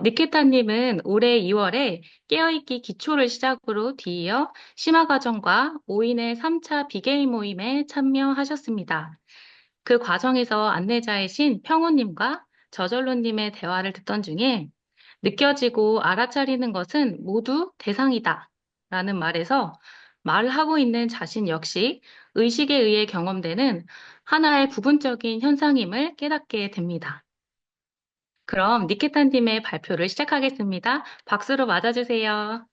니키타님은 올해 2월에 깨어있기 기초를 시작으로 뒤이어 심화과정과 5인의 3차 비개인 모임에 참여하셨습니다. 그 과정에서 안내자이신 평호님과 저절로님의 대화를 듣던 중에 느껴지고 알아차리는 것은 모두 대상이다 라는 말에서 말을 하고 있는 자신 역시 의식에 의해 경험되는 하나의 부분적인 현상임을 깨닫게 됩니다. 그럼 니케탄님의 발표를 시작하겠습니다. 박수로 맞아주세요.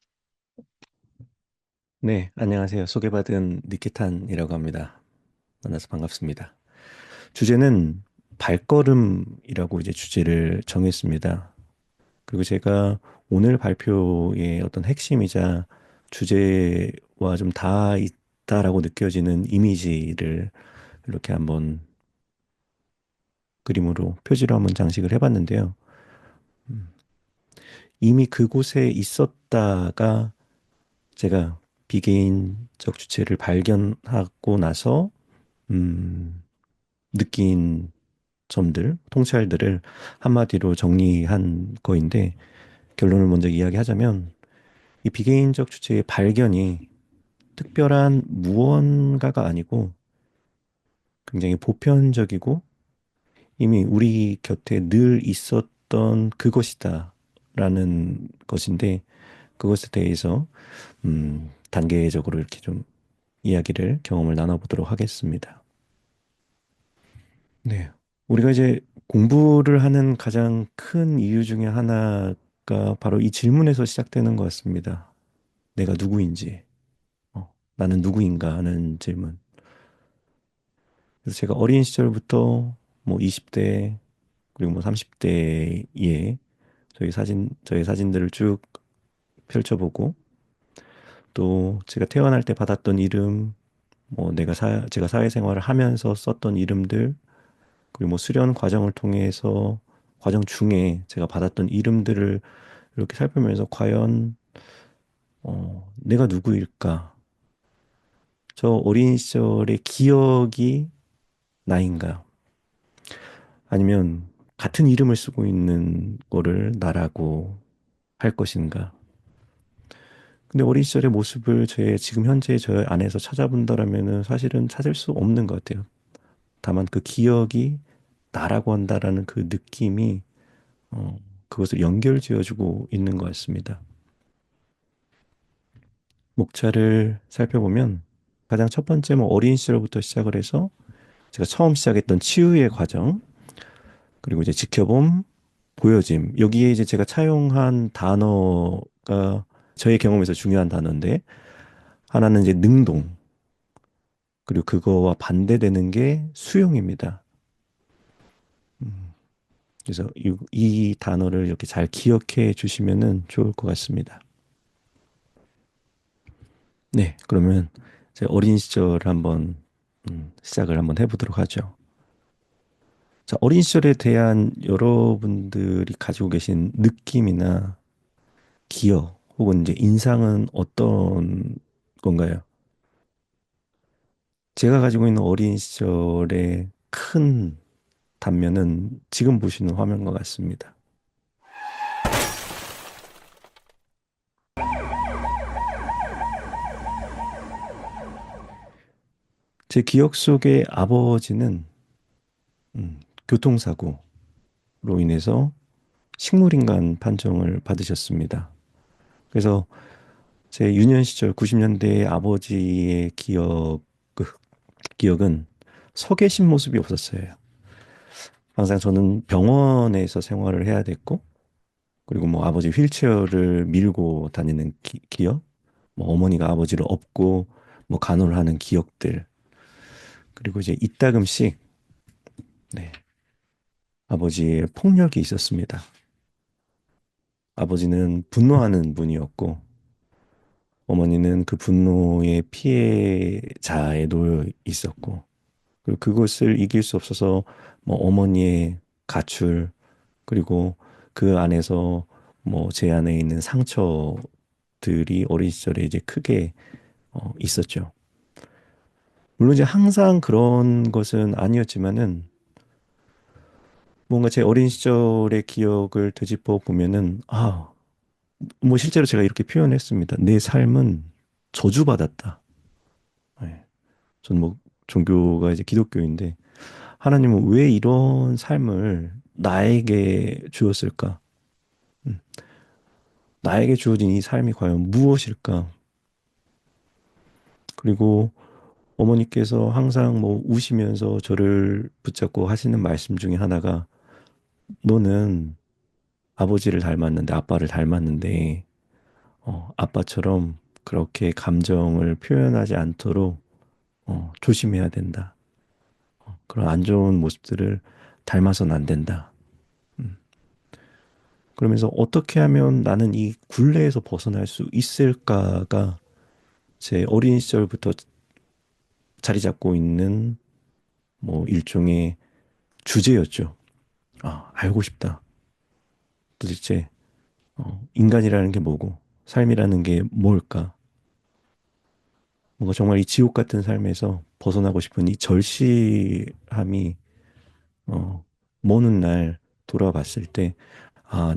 네, 안녕하세요. 소개받은 니키탄이라고 합니다. 만나서 반갑습니다. 주제는 발걸음이라고 이제 주제를 정했습니다. 그리고 제가 오늘 발표의 어떤 핵심이자 주제와 좀 닿아 있다라고 느껴지는 이미지를 이렇게 한번 그림으로 표지로 한번 장식을 해봤는데요. 음, 이미 그곳에 있었다가 제가 비개인적 주체를 발견하고 나서 음, 느낀 점들, 통찰들을 한마디로 정리한 거인데, 결론을 먼저 이야기하자면 이 비개인적 주체의 발견이 특별한 무언가가 아니고 굉장히 보편적이고 이미 우리 곁에 늘 있었던 그것이다 라는 것인데, 그것에 대해서 단계적으로 이렇게 좀 이야기를, 경험을 나눠보도록 하겠습니다. 네. 우리가 이제 공부를 하는 가장 큰 이유 중에 하나가 바로 이 질문에서 시작되는 것 같습니다. 내가 누구인지, 나는 누구인가 하는 질문. 그래서 제가 어린 시절부터 뭐 20대, 그리고 뭐 30대에 저희 사진들을 쭉 펼쳐보고, 또 제가 태어날 때 받았던 이름, 뭐 제가 사회생활을 하면서 썼던 이름들, 그리고 뭐 수련 과정을 통해서 과정 중에 제가 받았던 이름들을 이렇게 살펴보면서 과연 내가 누구일까? 저 어린 시절의 기억이 나인가? 아니면 같은 이름을 쓰고 있는 거를 나라고 할 것인가? 근데 어린 시절의 모습을 지금 현재 저 안에서 찾아본다라면은 사실은 찾을 수 없는 것 같아요. 다만 그 기억이 나라고 한다라는 그 느낌이 어, 그것을 연결지어주고 있는 것 같습니다. 목차를 살펴보면 가장 첫 번째 뭐 어린 시절부터 시작을 해서 제가 처음 시작했던 치유의 과정, 그리고 이제 지켜봄, 보여짐. 여기에 이제 제가 차용한 단어가 저의 경험에서 중요한 단어인데, 하나는 이제 능동, 그리고 그거와 반대되는 게 수용입니다. 음, 그래서 이 단어를 이렇게 잘 기억해 주시면은 좋을 것 같습니다. 네, 그러면 제 어린 시절 한번 시작을 한번 해보도록 하죠. 자, 어린 시절에 대한 여러분들이 가지고 계신 느낌이나 기억 혹은 이제 인상은 어떤 건가요? 제가 가지고 있는 어린 시절의 큰 단면은 지금 보시는 화면과 같습니다. 제 기억 속의 아버지는 교통사고로 인해서 식물인간 판정을 받으셨습니다. 그래서 제 유년 시절 90년대의 아버지의 기억은 서 계신 모습이 없었어요. 항상 저는 병원에서 생활을 해야 됐고, 그리고 뭐 아버지 휠체어를 밀고 다니는 기억, 뭐 어머니가 아버지를 업고 뭐 간호를 하는 기억들, 그리고 이제 이따금씩 네, 아버지의 폭력이 있었습니다. 아버지는 분노하는 분이었고, 어머니는 그 분노의 피해자에 놓여 있었고, 그리고 그것을 이길 수 없어서 뭐 어머니의 가출, 그리고 그 안에서 뭐 제 안에 있는 상처들이 어린 시절에 이제 크게 있었죠. 물론 이제 항상 그런 것은 아니었지만은 뭔가 제 어린 시절의 기억을 되짚어 보면은, 뭐 실제로 제가 이렇게 표현했습니다. 내 삶은 저주받았다. 예. 저는 뭐 종교가 이제 기독교인데, 하나님은 왜 이런 삶을 나에게 주었을까? 음, 나에게 주어진 이 삶이 과연 무엇일까? 그리고 어머니께서 항상 뭐 우시면서 저를 붙잡고 하시는 말씀 중에 하나가, 너는 아버지를 닮았는데, 아빠를 닮았는데, 아빠처럼 그렇게 감정을 표현하지 않도록 조심해야 된다. 그런 안 좋은 모습들을 닮아서는 안 된다. 음. 그러면서 어떻게 하면 나는 이 굴레에서 벗어날 수 있을까가 제 어린 시절부터 자리 잡고 있는 뭐 일종의 주제였죠. 알고 싶다. 도대체 인간이라는 게 뭐고 삶이라는 게 뭘까? 뭔가 정말 이 지옥 같은 삶에서 벗어나고 싶은 이 절실함이 어, 먼 훗날 돌아봤을 때,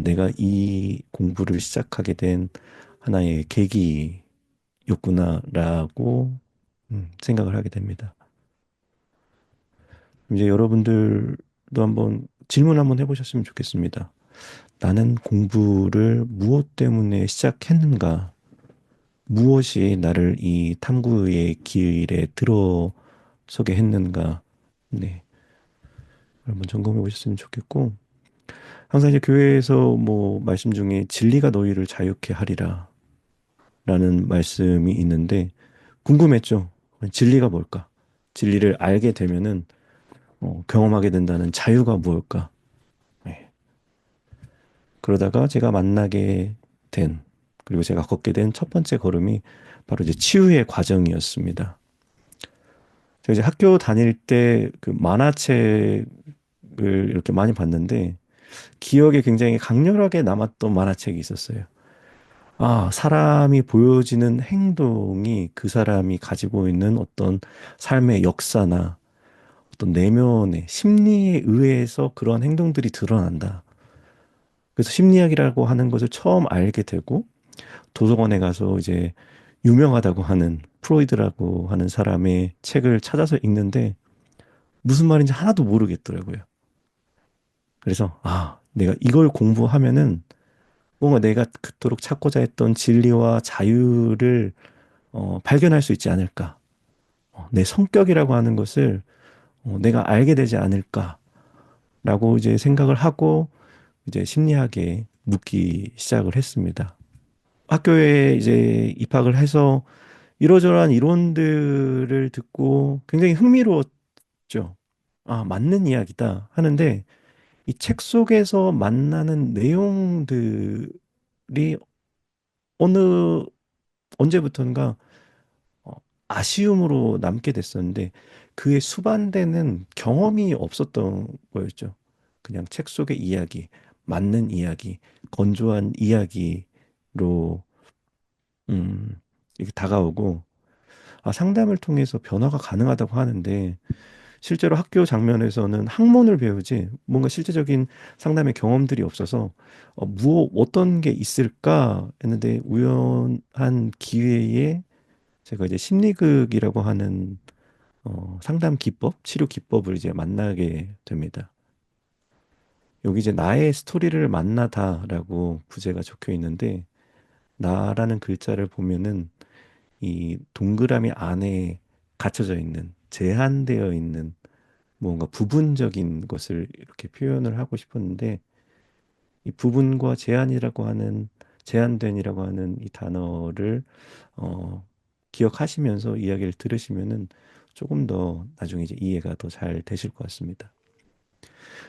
내가 이 공부를 시작하게 된 하나의 계기였구나라고 생각을 하게 됩니다. 이제 여러분들도 한번 질문 한번 해보셨으면 좋겠습니다. 나는 공부를 무엇 때문에 시작했는가? 무엇이 나를 이 탐구의 길에 들어서게 했는가? 네. 한번 점검해 보셨으면 좋겠고, 항상 이제 교회에서 뭐 말씀 중에 진리가 너희를 자유케 하리라 라는 말씀이 있는데, 궁금했죠. 진리가 뭘까? 진리를 알게 되면은 경험하게 된다는 자유가 무엇일까? 네. 그러다가 제가 만나게 된, 그리고 제가 걷게 된 첫 번째 걸음이 바로 이제 치유의 과정이었습니다. 제가 이제 학교 다닐 때 그 만화책을 이렇게 많이 봤는데, 기억에 굉장히 강렬하게 남았던 만화책이 있었어요. 사람이 보여지는 행동이 그 사람이 가지고 있는 어떤 삶의 역사나 어떤 내면의 심리에 의해서 그런 행동들이 드러난다. 그래서 심리학이라고 하는 것을 처음 알게 되고, 도서관에 가서 이제 유명하다고 하는 프로이드라고 하는 사람의 책을 찾아서 읽는데 무슨 말인지 하나도 모르겠더라고요. 그래서 내가 이걸 공부하면은 뭔가 내가 그토록 찾고자 했던 진리와 자유를 발견할 수 있지 않을까. 내 성격이라고 하는 것을 내가 알게 되지 않을까라고 이제 생각을 하고 이제 심리학에 묻기 시작을 했습니다. 학교에 이제 입학을 해서 이러저러한 이론들을 듣고 굉장히 흥미로웠죠. 맞는 이야기다 하는데 이 책 속에서 만나는 내용들이 어느 언제부턴가 어, 아쉬움으로 남게 됐었는데 그에 수반되는 경험이 없었던 거였죠. 그냥 책 속의 이야기, 맞는 이야기, 건조한 이야기로 이렇게 다가오고 상담을 통해서 변화가 가능하다고 하는데 실제로 학교 장면에서는 학문을 배우지 뭔가 실제적인 상담의 경험들이 없어서 어떤 게 있을까 했는데 우연한 기회에 제가 이제 심리극이라고 하는 상담 기법, 치료 기법을 이제 만나게 됩니다. 여기 이제 나의 스토리를 만나다라고 부제가 적혀 있는데 나라는 글자를 보면은 이 동그라미 안에 갇혀져 있는 제한되어 있는 뭔가 부분적인 것을 이렇게 표현을 하고 싶었는데 이 부분과 제한된이라고 하는 이 단어를 어, 기억하시면서 이야기를 들으시면은 조금 더 나중에 이제 이해가 더 잘 되실 것 같습니다.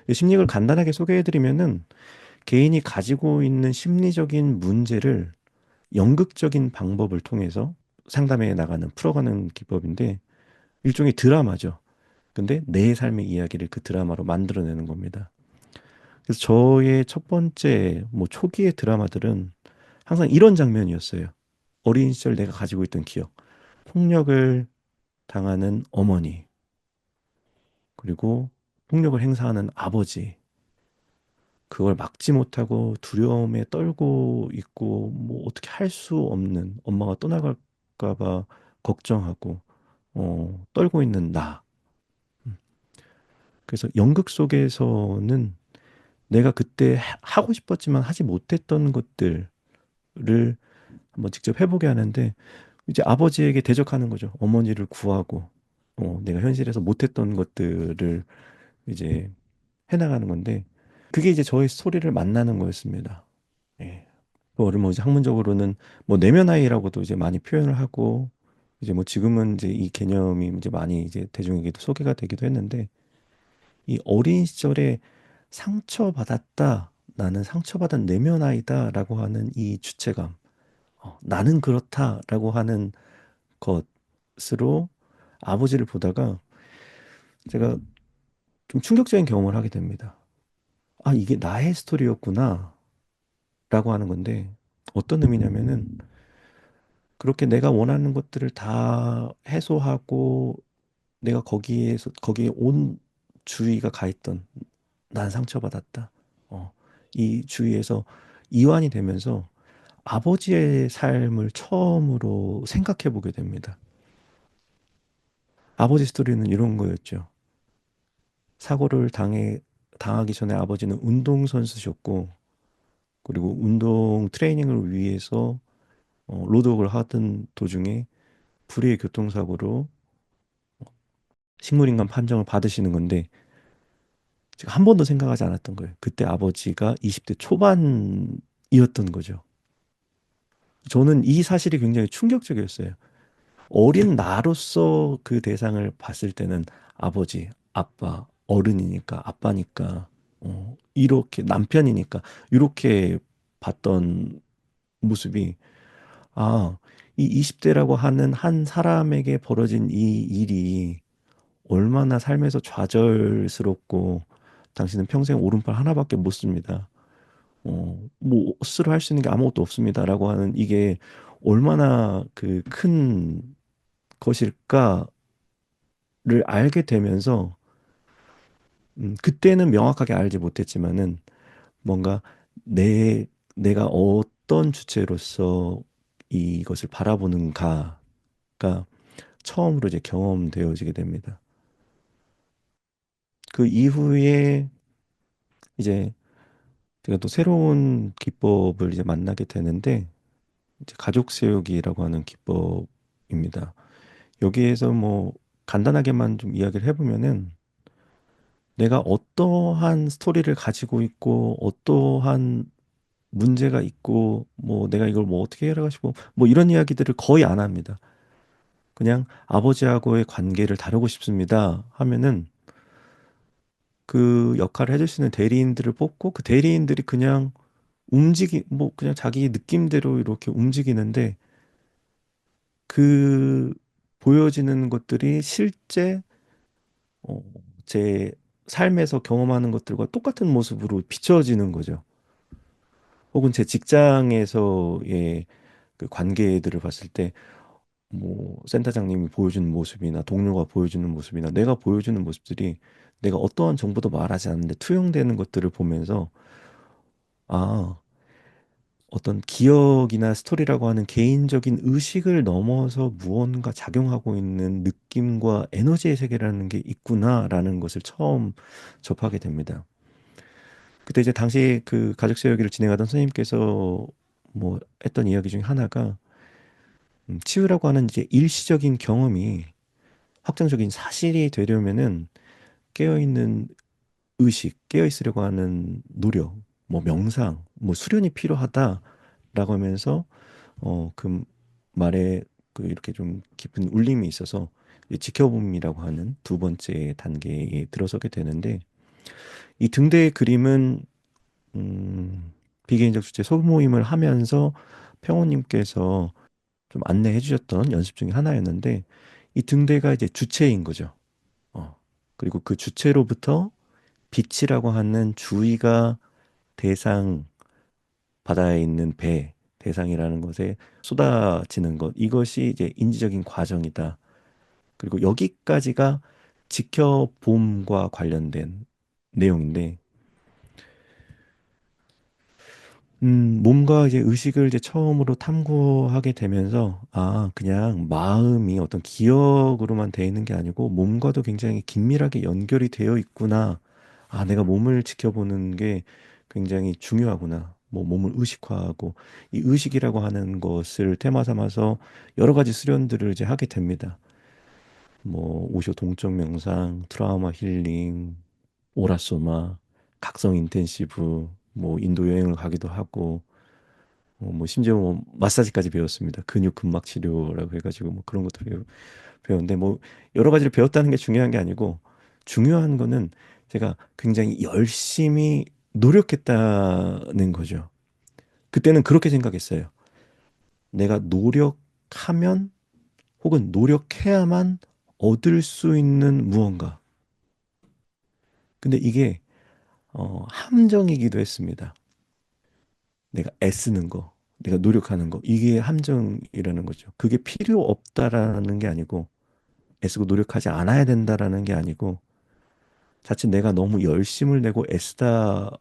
이 심리학을 간단하게 소개해드리면은 개인이 가지고 있는 심리적인 문제를 연극적인 방법을 통해서 상담해 나가는 풀어가는 기법인데 일종의 드라마죠. 근데 내 삶의 이야기를 그 드라마로 만들어내는 겁니다. 그래서 저의 첫 번째 뭐 초기의 드라마들은 항상 이런 장면이었어요. 어린 시절 내가 가지고 있던 기억. 폭력을 당하는 어머니, 그리고 폭력을 행사하는 아버지, 그걸 막지 못하고 두려움에 떨고 있고 뭐 어떻게 할 수 없는 엄마가 떠나갈까 봐 걱정하고 떨고 있는 나. 음. 그래서 연극 속에서는 내가 그때 하고 싶었지만 하지 못했던 것들을 한번 직접 해보게 하는데 이제 아버지에게 대적하는 거죠. 어머니를 구하고 내가 현실에서 못했던 것들을 이제 해나가는 건데 그게 이제 저의 스토리를 만나는 거였습니다. 예. 그거를 뭐 이제 학문적으로는 뭐 내면 아이라고도 이제 많이 표현을 하고 이제 뭐 지금은 이제 이 개념이 이제 많이 이제 대중에게도 소개가 되기도 했는데 이 어린 시절에 상처받았다. 나는 상처받은 내면 아이다라고 하는 이 주체감, 나는 그렇다라고 하는 것으로 아버지를 보다가 제가 좀 충격적인 경험을 하게 됩니다. 아, 이게 나의 스토리였구나. 라고 하는 건데 어떤 의미냐면은 그렇게 내가 원하는 것들을 다 해소하고 내가 거기에 온 주의가 가 있던 난 상처받았다. 이 주위에서 이완이 되면서 아버지의 삶을 처음으로 생각해 보게 됩니다. 아버지 스토리는 이런 거였죠. 당하기 전에 아버지는 운동선수셨고, 그리고 운동 트레이닝을 위해서 로드웍을 하던 도중에 불의의 교통사고로 식물인간 판정을 받으시는 건데, 제가 한 번도 생각하지 않았던 거예요. 그때 아버지가 20대 초반이었던 거죠. 저는 이 사실이 굉장히 충격적이었어요. 어린 나로서 그 대상을 봤을 때는 아버지, 아빠, 어른이니까, 아빠니까, 이렇게 남편이니까, 이렇게 봤던 모습이, 아, 이 20대라고 하는 한 사람에게 벌어진 이 일이 얼마나 삶에서 좌절스럽고, 당신은 평생 오른팔 하나밖에 못 씁니다. 뭐, 스스로 할 수 있는 게 아무것도 없습니다라고 하는 이게 얼마나 그 큰 것일까를 알게 되면서, 그때는 명확하게 알지 못했지만은 뭔가 내가 어떤 주체로서 이것을 바라보는가가 처음으로 이제 경험되어지게 됩니다. 그 이후에 이제 제가 또 새로운 기법을 이제 만나게 되는데, 이제 가족 세우기라고 하는 기법입니다. 여기에서 뭐 간단하게만 좀 이야기를 해보면은 내가 어떠한 스토리를 가지고 있고 어떠한 문제가 있고 뭐 내가 이걸 뭐 어떻게 해결하고 뭐 이런 이야기들을 거의 안 합니다. 그냥 아버지하고의 관계를 다루고 싶습니다 하면은 그 역할을 해줄 수 있는 대리인들을 뽑고 그 대리인들이 그냥 뭐 그냥 자기 느낌대로 이렇게 움직이는데 그 보여지는 것들이 실제 어, 제 삶에서 경험하는 것들과 똑같은 모습으로 비춰지는 거죠. 혹은 제 직장에서의 그 관계들을 봤을 때, 뭐, 센터장님이 보여주는 모습이나 동료가 보여주는 모습이나 내가 보여주는 모습들이 내가 어떠한 정보도 말하지 않는데 투영되는 것들을 보면서, 아, 어떤 기억이나 스토리라고 하는 개인적인 의식을 넘어서 무언가 작용하고 있는 느낌과 에너지의 세계라는 게 있구나라는 것을 처음 접하게 됩니다. 그때 이제 당시 그 가족 세우기를 진행하던 선생님께서 뭐 했던 이야기 중에 하나가 치유라고 하는 이제 일시적인 경험이 확정적인 사실이 되려면은 깨어있는 의식, 깨어있으려고 하는 노력, 뭐 명상, 뭐 수련이 필요하다라고 하면서 그 말에 그 이렇게 좀 깊은 울림이 있어서 이 지켜봄이라고 하는 두 번째 단계에 들어서게 되는데 이 등대의 그림은 비개인적 주체 소모임을 하면서 평호님께서 좀 안내해 주셨던 연습 중에 하나였는데 이 등대가 이제 주체인 거죠. 그리고 그 주체로부터 빛이라고 하는 주의가 대상 바다에 있는 대상이라는 것에 쏟아지는 것 이것이 이제 인지적인 과정이다. 그리고 여기까지가 지켜봄과 관련된 내용인데 몸과 이제 의식을 이제 처음으로 탐구하게 되면서, 아, 그냥 마음이 어떤 기억으로만 돼 있는 게 아니고, 몸과도 굉장히 긴밀하게 연결이 되어 있구나. 아, 내가 몸을 지켜보는 게 굉장히 중요하구나. 뭐, 몸을 의식화하고, 이 의식이라고 하는 것을 테마 삼아서 여러 가지 수련들을 이제 하게 됩니다. 뭐, 오쇼 동적 명상, 트라우마 힐링, 오라소마, 각성 인텐시브, 뭐, 인도 여행을 가기도 하고, 뭐 심지어 뭐 마사지까지 배웠습니다. 근육 근막 치료라고 해가지고 뭐 그런 것도 배웠는데 뭐 여러 가지를 배웠다는 게 중요한 게 아니고 중요한 거는 제가 굉장히 열심히 노력했다는 거죠. 그때는 그렇게 생각했어요. 내가 노력하면 혹은 노력해야만 얻을 수 있는 무언가. 근데 이게 함정이기도 했습니다. 내가 애쓰는 거, 내가 노력하는 거, 이게 함정이라는 거죠. 그게 필요 없다라는 게 아니고, 애쓰고 노력하지 않아야 된다라는 게 아니고, 자칫 내가 너무 열심을 내고 애쓰다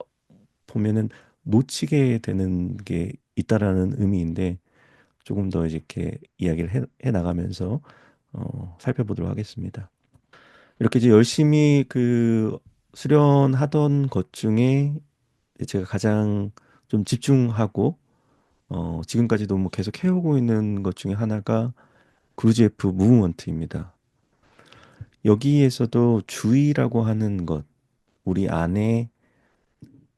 보면은 놓치게 되는 게 있다라는 의미인데, 조금 더 이렇게 이야기를 해 나가면서, 살펴보도록 하겠습니다. 이렇게 이제 열심히 그 수련하던 것 중에 제가 가장 좀 집중하고 지금까지도 뭐 계속 해오고 있는 것 중에 하나가 그루지에프 무브먼트입니다. 여기에서도 주의라고 하는 것, 우리 안에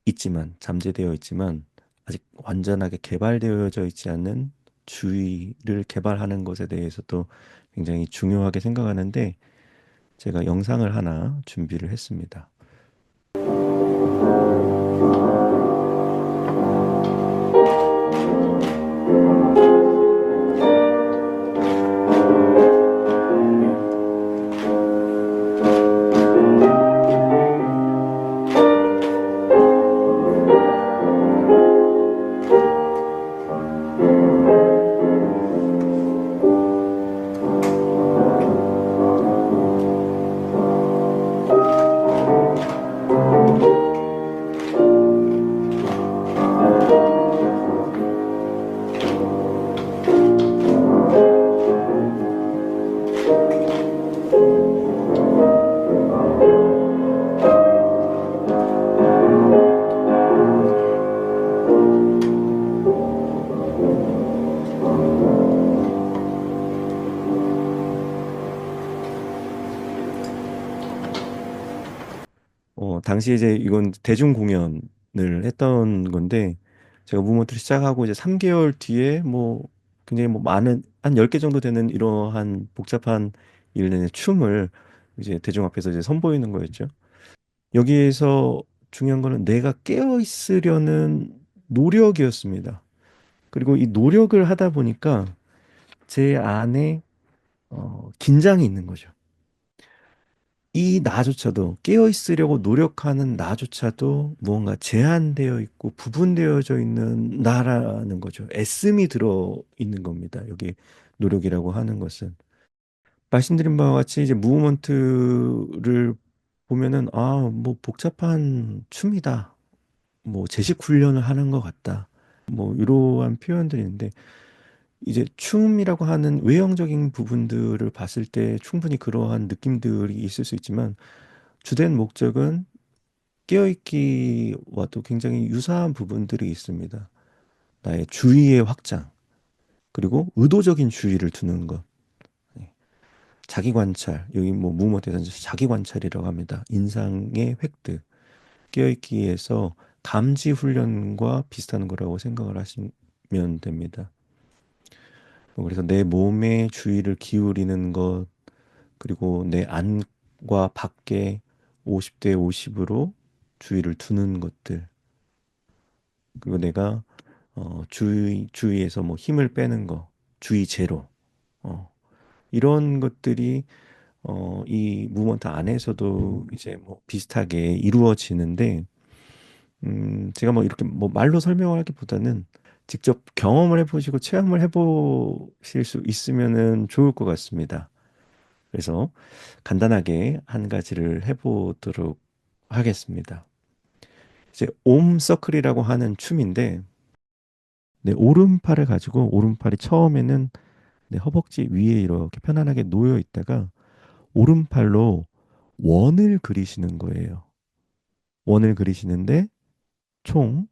있지만, 잠재되어 있지만, 아직 완전하게 개발되어져 있지 않은 주의를 개발하는 것에 대해서도 굉장히 중요하게 생각하는데, 제가 영상을 하나 준비를 했습니다. 당시에 이제 이건 대중 공연을 했던 건데, 제가 무브먼트를 시작하고 이제 3개월 뒤에 뭐 굉장히 뭐 많은, 한 10개 정도 되는 이러한 복잡한 일련의 춤을 이제 대중 앞에서 이제 선보이는 거였죠. 여기에서 중요한 거는 내가 깨어 있으려는 노력이었습니다. 그리고 이 노력을 하다 보니까 제 안에 긴장이 있는 거죠. 이 나조차도 깨어 있으려고 노력하는 나조차도 무언가 제한되어 있고 부분되어져 있는 나라는 거죠. 애씀이 들어 있는 겁니다. 여기 노력이라고 하는 것은 말씀드린 바와 같이 이제 무브먼트를 보면은 아, 뭐 복잡한 춤이다. 뭐 제식 훈련을 하는 것 같다. 뭐 이러한 표현들이 있는데 이제 춤이라고 하는 외형적인 부분들을 봤을 때 충분히 그러한 느낌들이 있을 수 있지만 주된 목적은 깨어있기와도 굉장히 유사한 부분들이 있습니다. 나의 주의의 확장, 그리고 의도적인 주의를 두는 것. 네. 자기 관찰, 여기 뭐 무모대에서 자기 관찰이라고 합니다. 인상의 획득, 깨어있기에서 감지 훈련과 비슷한 거라고 생각을 하시면 됩니다. 그래서 내 몸에 주의를 기울이는 것, 그리고 내 안과 밖에 50대 50으로 주의를 두는 것들, 그리고 내가 주위에서 뭐 힘을 빼는 거, 주의 제로, 어, 이런 것들이 이 무브먼트 안에서도 이제 뭐 비슷하게 이루어지는데, 제가 뭐 이렇게 뭐 말로 설명하기보다는 직접 경험을 해보시고 체험을 해보실 수 있으면은 좋을 것 같습니다. 그래서 간단하게 한 가지를 해보도록 하겠습니다. 이제 옴 서클이라고 하는 춤인데, 내 오른팔을 가지고 오른팔이 처음에는 내 허벅지 위에 이렇게 편안하게 놓여 있다가 오른팔로 원을 그리시는 거예요. 원을 그리시는데 총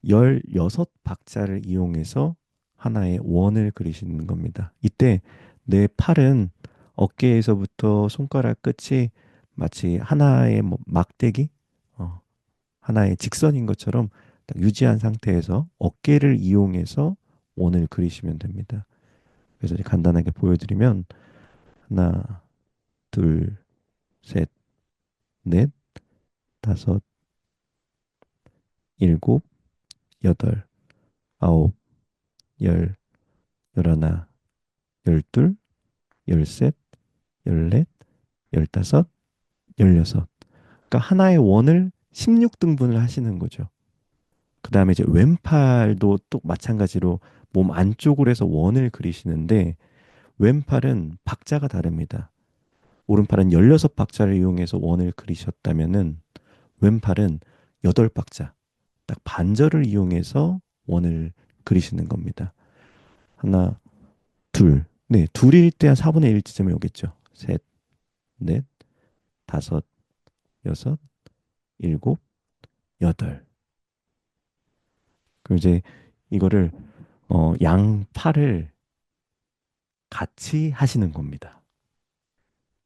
16박자를 이용해서 하나의 원을 그리시는 겁니다. 이때 내 팔은 어깨에서부터 손가락 끝이 마치 하나의 뭐 막대기, 어, 하나의 직선인 것처럼 딱 유지한 상태에서 어깨를 이용해서 원을 그리시면 됩니다. 그래서 이제 간단하게 보여드리면 하나, 둘, 셋, 넷, 다섯, 일곱, 여덟, 아홉, 열, 열하나, 열둘, 열셋, 열넷, 열다섯, 열여섯. 그러니까 하나의 원을 16등분을 하시는 거죠. 그 다음에 이제 왼팔도 또 마찬가지로 몸 안쪽으로 해서 원을 그리시는데 왼팔은 박자가 다릅니다. 오른팔은 16박자를 이용해서 원을 그리셨다면은 왼팔은 8박자, 딱 반절을 이용해서 원을 그리시는 겁니다. 하나, 둘. 네, 둘일 때 한 4분의 1 지점에 오겠죠. 셋, 넷, 다섯, 여섯, 일곱, 여덟. 그럼 이제 이거를 양팔을 같이 하시는 겁니다.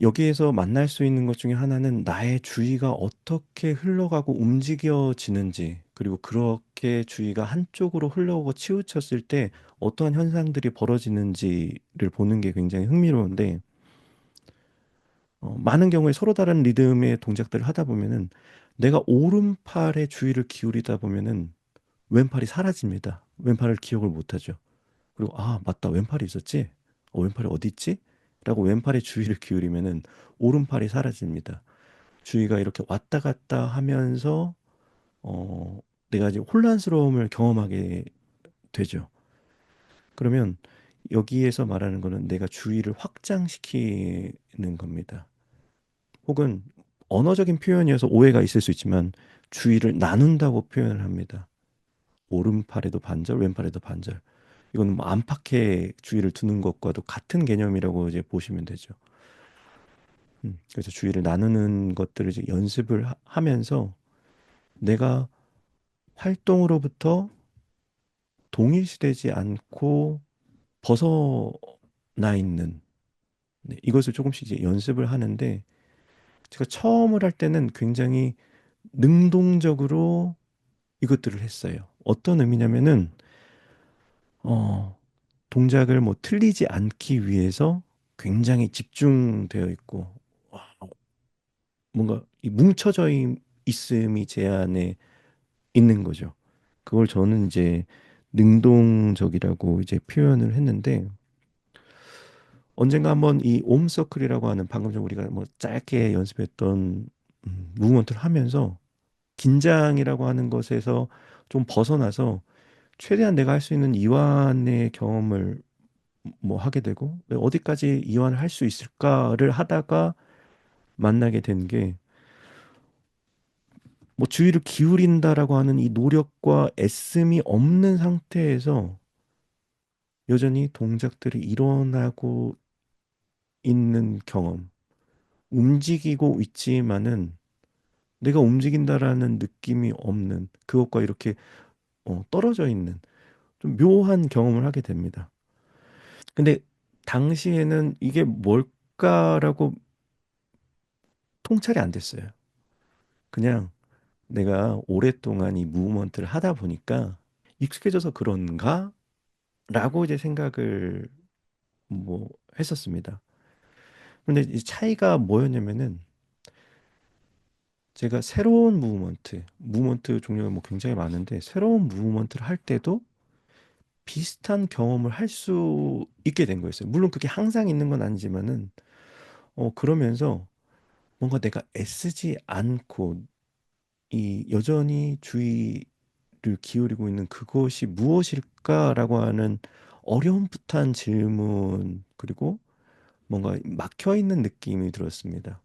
여기에서 만날 수 있는 것 중에 하나는 나의 주의가 어떻게 흘러가고 움직여지는지, 그리고 그렇게 주의가 한쪽으로 흘러가고 치우쳤을 때 어떠한 현상들이 벌어지는지를 보는 게 굉장히 흥미로운데, 많은 경우에 서로 다른 리듬의 동작들을 하다 보면은 내가 오른팔에 주의를 기울이다 보면은 왼팔이 사라집니다. 왼팔을 기억을 못하죠. 그리고 아, 맞다. 왼팔이 있었지? 왼팔이 어디 있지? 라고 왼팔에 주의를 기울이면은 오른팔이 사라집니다. 주의가 이렇게 왔다 갔다 하면서 어, 내가 이제 혼란스러움을 경험하게 되죠. 그러면 여기에서 말하는 거는 내가 주의를 확장시키는 겁니다. 혹은 언어적인 표현이어서 오해가 있을 수 있지만 주의를 나눈다고 표현을 합니다. 오른팔에도 반절, 왼팔에도 반절. 이건 뭐 안팎에 주의를 두는 것과도 같은 개념이라고 이제 보시면 되죠. 그래서 주의를 나누는 것들을 이제 연습을 하면서 내가 활동으로부터 동일시되지 않고 벗어나 있는, 네, 이것을 조금씩 이제 연습을 하는데 제가 처음을 할 때는 굉장히 능동적으로 이것들을 했어요. 어떤 의미냐면은 어, 동작을 뭐 틀리지 않기 위해서 굉장히 집중되어 있고 와, 뭔가 이 뭉쳐져 있음이 제 안에 있는 거죠. 그걸 저는 이제 능동적이라고 이제 표현을 했는데 언젠가 한번 이 옴서클이라고 하는 방금 전 우리가 뭐 짧게 연습했던 무브먼트를 하면서 긴장이라고 하는 것에서 좀 벗어나서 최대한 내가 할 수 있는 이완의 경험을 뭐 하게 되고 어디까지 이완을 할 수 있을까를 하다가 만나게 된 게 뭐 주의를 기울인다라고 하는 이 노력과 애씀이 없는 상태에서 여전히 동작들이 일어나고 있는 경험, 움직이고 있지만은 내가 움직인다라는 느낌이 없는 그것과 이렇게 떨어져 있는 좀 묘한 경험을 하게 됩니다. 근데 당시에는 이게 뭘까라고 통찰이 안 됐어요. 그냥 내가 오랫동안 이 무브먼트를 하다 보니까 익숙해져서 그런가? 라고 이제 생각을 뭐 했었습니다. 근데 이 차이가 뭐였냐면은 제가 새로운 무브먼트 종류가 뭐 굉장히 많은데 새로운 무브먼트를 할 때도 비슷한 경험을 할 수 있게 된 거였어요. 물론 그게 항상 있는 건 아니지만은 그러면서 뭔가 내가 애쓰지 않고 이 여전히 주의를 기울이고 있는 그것이 무엇일까라고 하는 어려움풋한 질문 그리고 뭔가 막혀 있는 느낌이 들었습니다.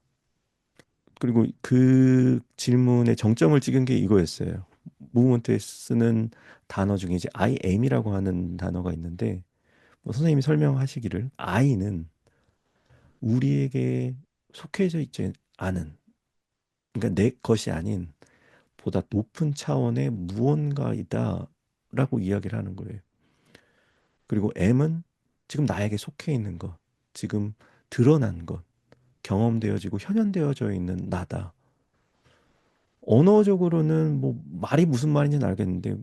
그리고 그 질문의 정점을 찍은 게 이거였어요. 무브먼트에 쓰는 단어 중에 이제 I am이라고 하는 단어가 있는데 뭐 선생님이 설명하시기를 I는 우리에게 속해져 있지 않은 그러니까 내 것이 아닌 보다 높은 차원의 무언가이다라고 이야기를 하는 거예요. 그리고 M은 지금 나에게 속해 있는 것, 지금 드러난 것, 경험되어지고 현현되어져 있는 나다. 언어적으로는 뭐 말이 무슨 말인지는 알겠는데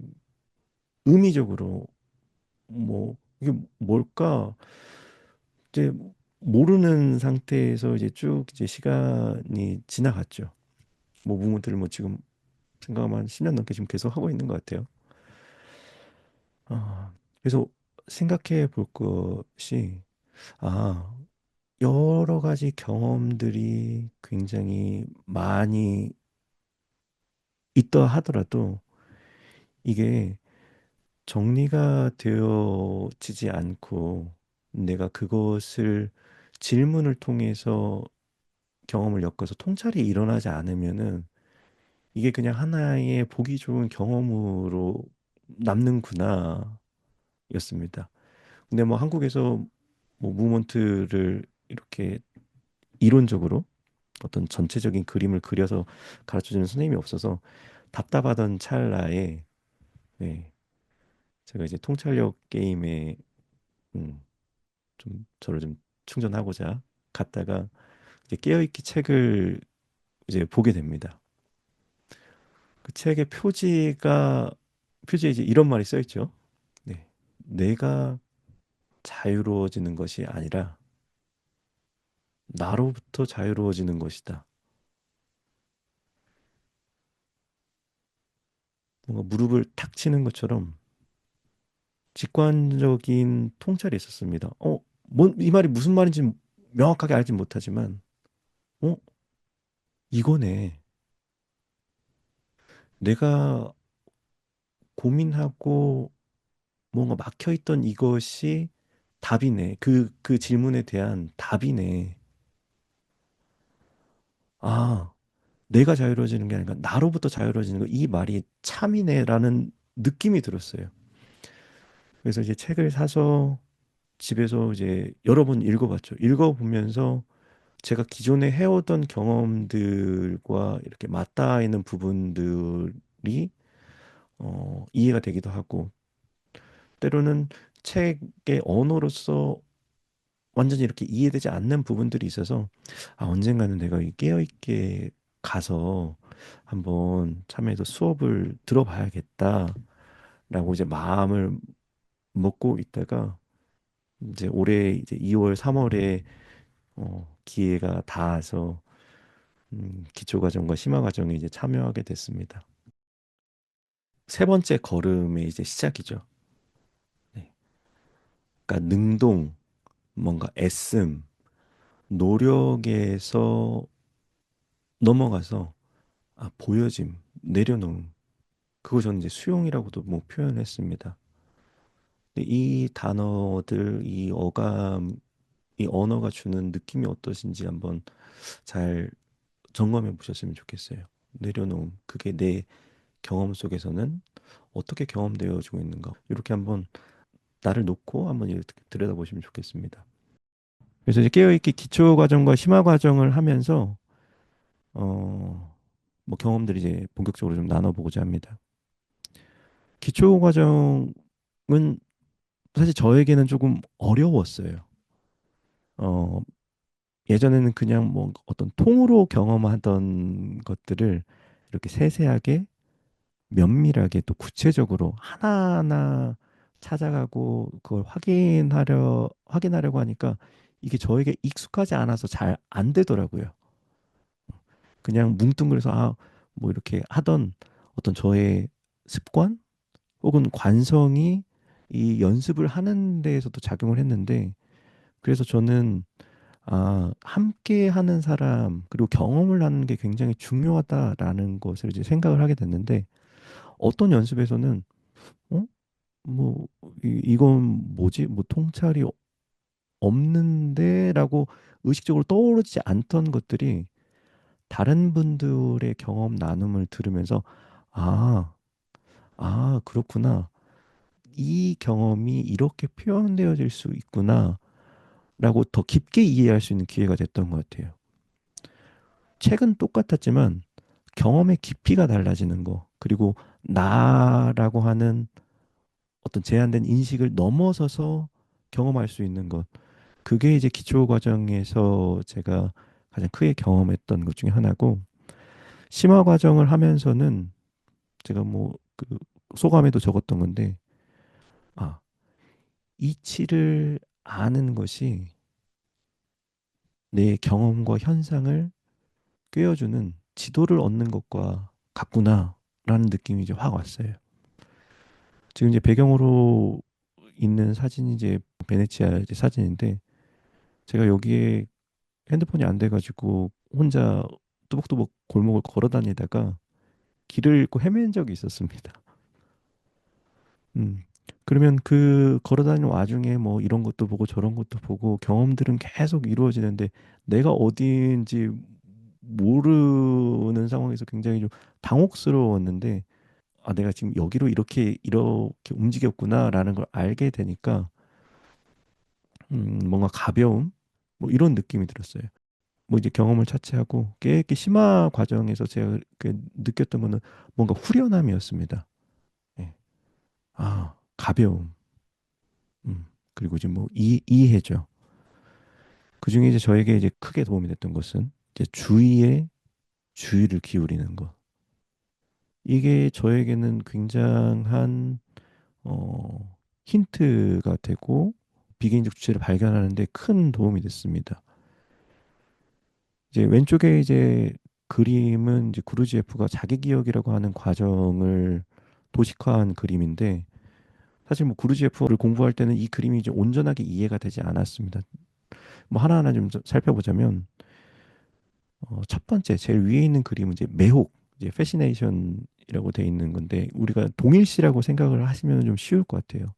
의미적으로 뭐 이게 뭘까 이제 모르는 상태에서 이제 쭉 이제 시간이 지나갔죠. 뭐 무문트를 뭐 지금 생각하면 한 10년 넘게 지금 계속 하고 있는 것 같아요. 아, 그래서 생각해 볼 것이 아, 여러 가지 경험들이 굉장히 많이 있다 하더라도 이게 정리가 되어지지 않고 내가 그것을 질문을 통해서 경험을 엮어서 통찰이 일어나지 않으면은 이게 그냥 하나의 보기 좋은 경험으로 남는구나 였습니다. 근데 뭐 한국에서 뭐 무먼트를 이렇게 이론적으로 어떤 전체적인 그림을 그려서 가르쳐주는 선생님이 없어서 답답하던 찰나에 네, 제가 이제 통찰력 게임에 음, 좀 저를 좀 충전하고자 갔다가 이제 깨어있기 책을 이제 보게 됩니다. 그 책의 표지에 이제 이런 말이 써 있죠. 네. 내가 자유로워지는 것이 아니라 나로부터 자유로워지는 것이다. 뭔가 무릎을 탁 치는 것처럼 직관적인 통찰이 있었습니다. 이 말이 무슨 말인지 명확하게 알진 못하지만, 어, 이거네. 내가 고민하고 뭔가 막혀있던 이것이 답이네. 그 질문에 대한 답이네. 아, 내가 자유로워지는 게 아니라 나로부터 자유로워지는 거, 이 말이 참이네라는 느낌이 들었어요. 그래서 이제 책을 사서 집에서 이제 여러 번 읽어봤죠. 읽어보면서 제가 기존에 해오던 경험들과 이렇게 맞닿아 있는 부분들이 이해가 되기도 하고 때로는 책의 언어로서 완전히 이렇게 이해되지 않는 부분들이 있어서 아, 언젠가는 내가 이 깨어있게 가서 한번 참여해서 수업을 들어봐야겠다라고 이제 마음을 먹고 있다가 이제 올해 이제 2월, 3월에 기회가 닿아서 기초과정과 심화과정에 이제 참여하게 됐습니다. 세 번째 걸음의 이제 시작이죠. 네. 그러니까 능동, 뭔가 애씀, 노력에서 넘어가서 보여짐, 내려놓음. 그거 저는 이제 수용이라고도 뭐 표현했습니다. 근데 이 단어들, 이 어감, 이 언어가 주는 느낌이 어떠신지 한번 잘 점검해 보셨으면 좋겠어요. 내려놓음. 그게 내 경험 속에서는 어떻게 경험되어지고 있는가. 이렇게 한번 나를 놓고 한번 이렇게 들여다보시면 좋겠습니다. 그래서 이제 깨어있기 기초 과정과 심화 과정을 하면서 뭐 경험들이 이제 본격적으로 좀 나눠보고자 합니다. 기초 과정은 사실 저에게는 조금 어려웠어요. 어, 예전에는 그냥 뭐 어떤 통으로 경험하던 것들을 이렇게 세세하게 면밀하게 또 구체적으로 하나하나 찾아가고 그걸 확인하려고 하니까 이게 저에게 익숙하지 않아서 잘 안 되더라고요. 그냥 뭉뚱그려서 뭐 이렇게 하던 어떤 저의 습관 혹은 관성이 이 연습을 하는 데에서도 작용을 했는데 그래서 저는 함께 하는 사람 그리고 경험을 하는 게 굉장히 중요하다라는 것을 이제 생각을 하게 됐는데 어떤 연습에서는 어? 뭐 이건 뭐지? 뭐 통찰이 없는데라고 의식적으로 떠오르지 않던 것들이 다른 분들의 경험 나눔을 들으면서 아, 그렇구나. 이 경험이 이렇게 표현되어질 수 있구나. 라고 더 깊게 이해할 수 있는 기회가 됐던 것 같아요. 책은 똑같았지만 경험의 깊이가 달라지는 거, 그리고 나라고 하는 어떤 제한된 인식을 넘어서서 경험할 수 있는 것. 그게 이제 기초 과정에서 제가 가장 크게 경험했던 것 중에 하나고, 심화 과정을 하면서는 제가 뭐 그 소감에도 적었던 건데, 아, 이치를 아는 것이 내 경험과 현상을 꿰어주는 지도를 얻는 것과 같구나라는 느낌이 이제 확 왔어요. 지금 이제 배경으로 있는 사진이 이제 베네치아 이제 사진인데, 제가 여기에 핸드폰이 안 돼가지고 혼자 뚜벅뚜벅 골목을 걸어 다니다가 길을 잃고 헤맨 적이 있었습니다. 음. 그러면 그 걸어 다니는 와중에 뭐 이런 것도 보고 저런 것도 보고 경험들은 계속 이루어지는데, 내가 어디인지 모르는 상황에서 굉장히 좀 당혹스러웠는데, 아, 내가 지금 여기로 이렇게 움직였구나라는 걸 알게 되니까 뭔가 가벼움, 뭐 이런 느낌이 들었어요. 뭐 이제 경험을 차치하고 깨닫기 심화 과정에서 제가 그 느꼈던 거는 뭔가 후련함이었습니다. 예. 아, 가벼움. 그리고 이제 뭐 이해죠. 그 중에 이제 저에게 이제 크게 도움이 됐던 것은 이제 주의에 주의를 기울이는 것. 이게 저에게는 굉장한 힌트가 되고 비개인적 주체를 발견하는 데 큰 도움이 됐습니다. 이제 왼쪽에 이제 그림은 이제 구르지에프가 자기 기억이라고 하는 과정을 도식화한 그림인데, 사실 뭐 구르지에프를 공부할 때는 이 그림이 이제 온전하게 이해가 되지 않았습니다. 뭐 하나하나 좀 살펴보자면, 첫 번째 제일 위에 있는 그림은 이제 매혹, 이제 패시네이션이라고 돼 있는 건데, 우리가 동일시라고 생각을 하시면 좀 쉬울 것 같아요.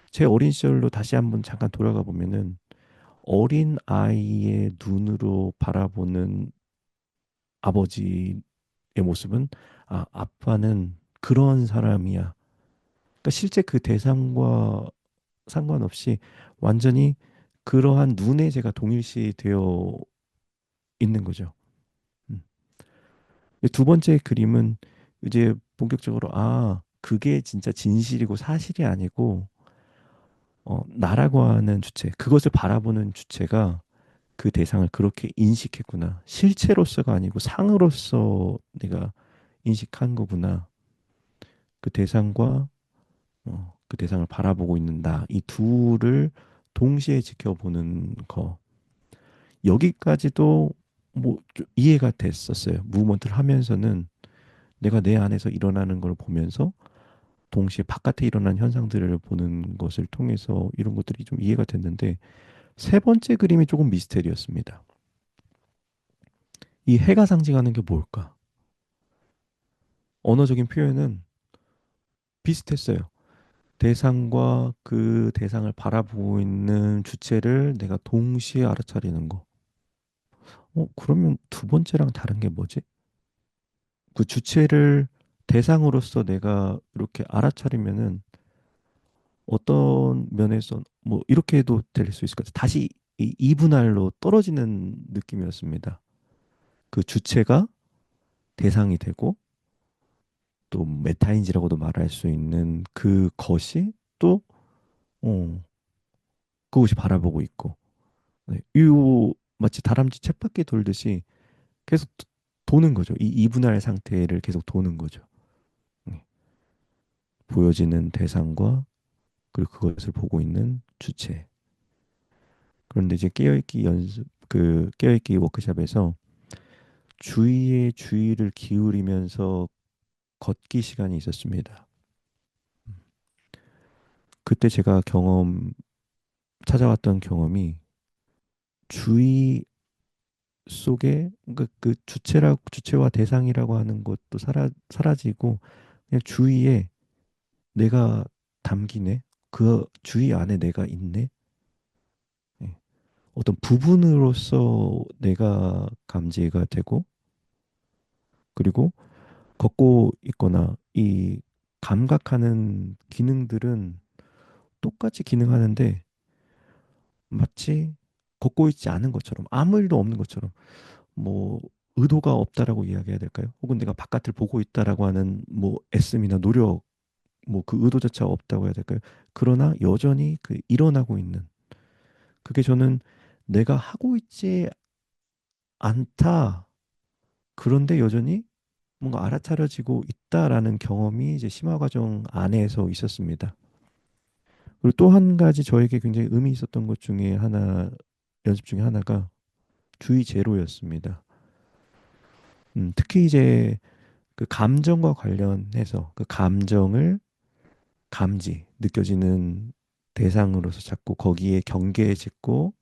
제 어린 시절로 다시 한번 잠깐 돌아가 보면은 어린 아이의 눈으로 바라보는 아버지의 모습은, 아, 아빠는 그런 사람이야. 그러니까 실제 그 대상과 상관없이 완전히 그러한 눈에 제가 동일시 되어 있는 거죠. 음. 두 번째 그림은 이제 본격적으로, 아, 그게 진짜 진실이고 사실이 아니고, 나라고 하는 주체, 그것을 바라보는 주체가 그 대상을 그렇게 인식했구나. 실체로서가 아니고 상으로서 내가 인식한 거구나. 그 대상과 그 대상을 바라보고 있는 나, 이 둘을 동시에 지켜보는 거. 여기까지도 뭐좀 이해가 됐었어요. 무브먼트를 하면서는 내가 내 안에서 일어나는 걸 보면서 동시에 바깥에 일어난 현상들을 보는 것을 통해서 이런 것들이 좀 이해가 됐는데, 세 번째 그림이 조금 미스테리였습니다. 이 해가 상징하는 게 뭘까? 언어적인 표현은 비슷했어요. 대상과 그 대상을 바라보고 있는 주체를 내가 동시에 알아차리는 거. 그러면 두 번째랑 다른 게 뭐지? 그 주체를 대상으로서 내가 이렇게 알아차리면은 어떤 면에서 뭐 이렇게 해도 될 수 있을 것 같아요. 다시 이 이분할로 떨어지는 느낌이었습니다. 그 주체가 대상이 되고, 또 메타인지라고도 말할 수 있는 그것이 또 어, 그것이 바라보고 있고, 네, 이 마치 다람쥐 쳇바퀴 돌듯이 계속 도는 거죠. 이 이분할 상태를 계속 도는 거죠. 네. 보여지는 대상과 그리고 그것을 보고 있는 주체. 그런데 이제 깨어있기 연습, 그 깨어있기 워크숍에서 주의에 주의를 기울이면서 걷기 시간이 있었습니다. 그때 제가 찾아왔던 경험이, 주의 속에 그 주체와 대상이라고 하는 것도 사라지고 그냥 주위에 내가 담기네. 그 주위 안에 내가 있네. 예. 어떤 부분으로서 내가 감지가 되고, 그리고 걷고 있거나 이 감각하는 기능들은 똑같이 기능하는데 마치 걷고 있지 않은 것처럼 아무 일도 없는 것처럼 뭐 의도가 없다라고 이야기해야 될까요? 혹은 내가 바깥을 보고 있다라고 하는 뭐 애씀이나 노력 뭐 그 의도 자체가 없다고 해야 될까요? 그러나 여전히 그 일어나고 있는 그게 저는 내가 하고 있지 않다. 그런데 여전히 뭔가 알아차려지고 있다라는 경험이 이제 심화 과정 안에서 있었습니다. 그리고 또 한 가지 저에게 굉장히 의미 있었던 것 중에 하나, 연습 중에 하나가 주의 제로였습니다. 특히 이제 그 감정과 관련해서 그 감정을 느껴지는 대상으로서 자꾸 거기에 경계에 짓고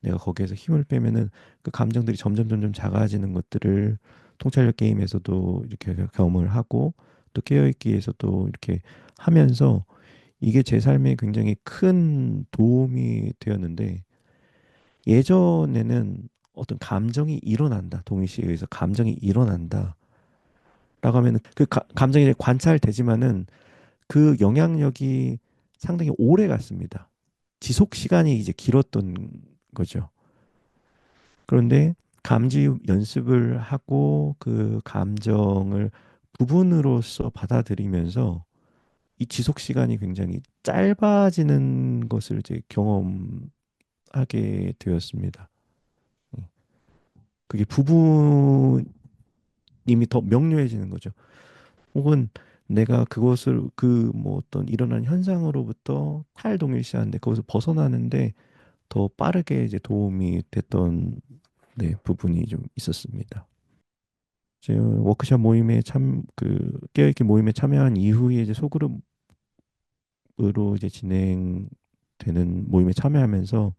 내가 거기에서 힘을 빼면은 그 감정들이 점점 점점 작아지는 것들을 통찰력 게임에서도 이렇게 경험을 하고 또 깨어있기에서도 이렇게 하면서 이게 제 삶에 굉장히 큰 도움이 되었는데 예전에는 어떤 감정이 일어난다. 동일시에 의해서 감정이 일어난다. 라고 하면은 그 감정이 관찰되지만은 그 영향력이 상당히 오래 갔습니다. 지속 시간이 이제 길었던 거죠. 그런데 감지 연습을 하고 그 감정을 부분으로서 받아들이면서 이 지속 시간이 굉장히 짧아지는 것을 이제 경험하게 되었습니다. 예. 그게 부분임이 더 명료해지는 거죠. 혹은 내가 그것을 그 뭐 어떤 일어난 현상으로부터 탈동일시하는데 거기서 벗어나는데 더 빠르게 이제 도움이 됐던 네, 부분이 좀 있었습니다. 제 워크숍 모임에 깨어있기 모임에 참여한 이후에 이제 소그룹으로 이제 진행되는 모임에 참여하면서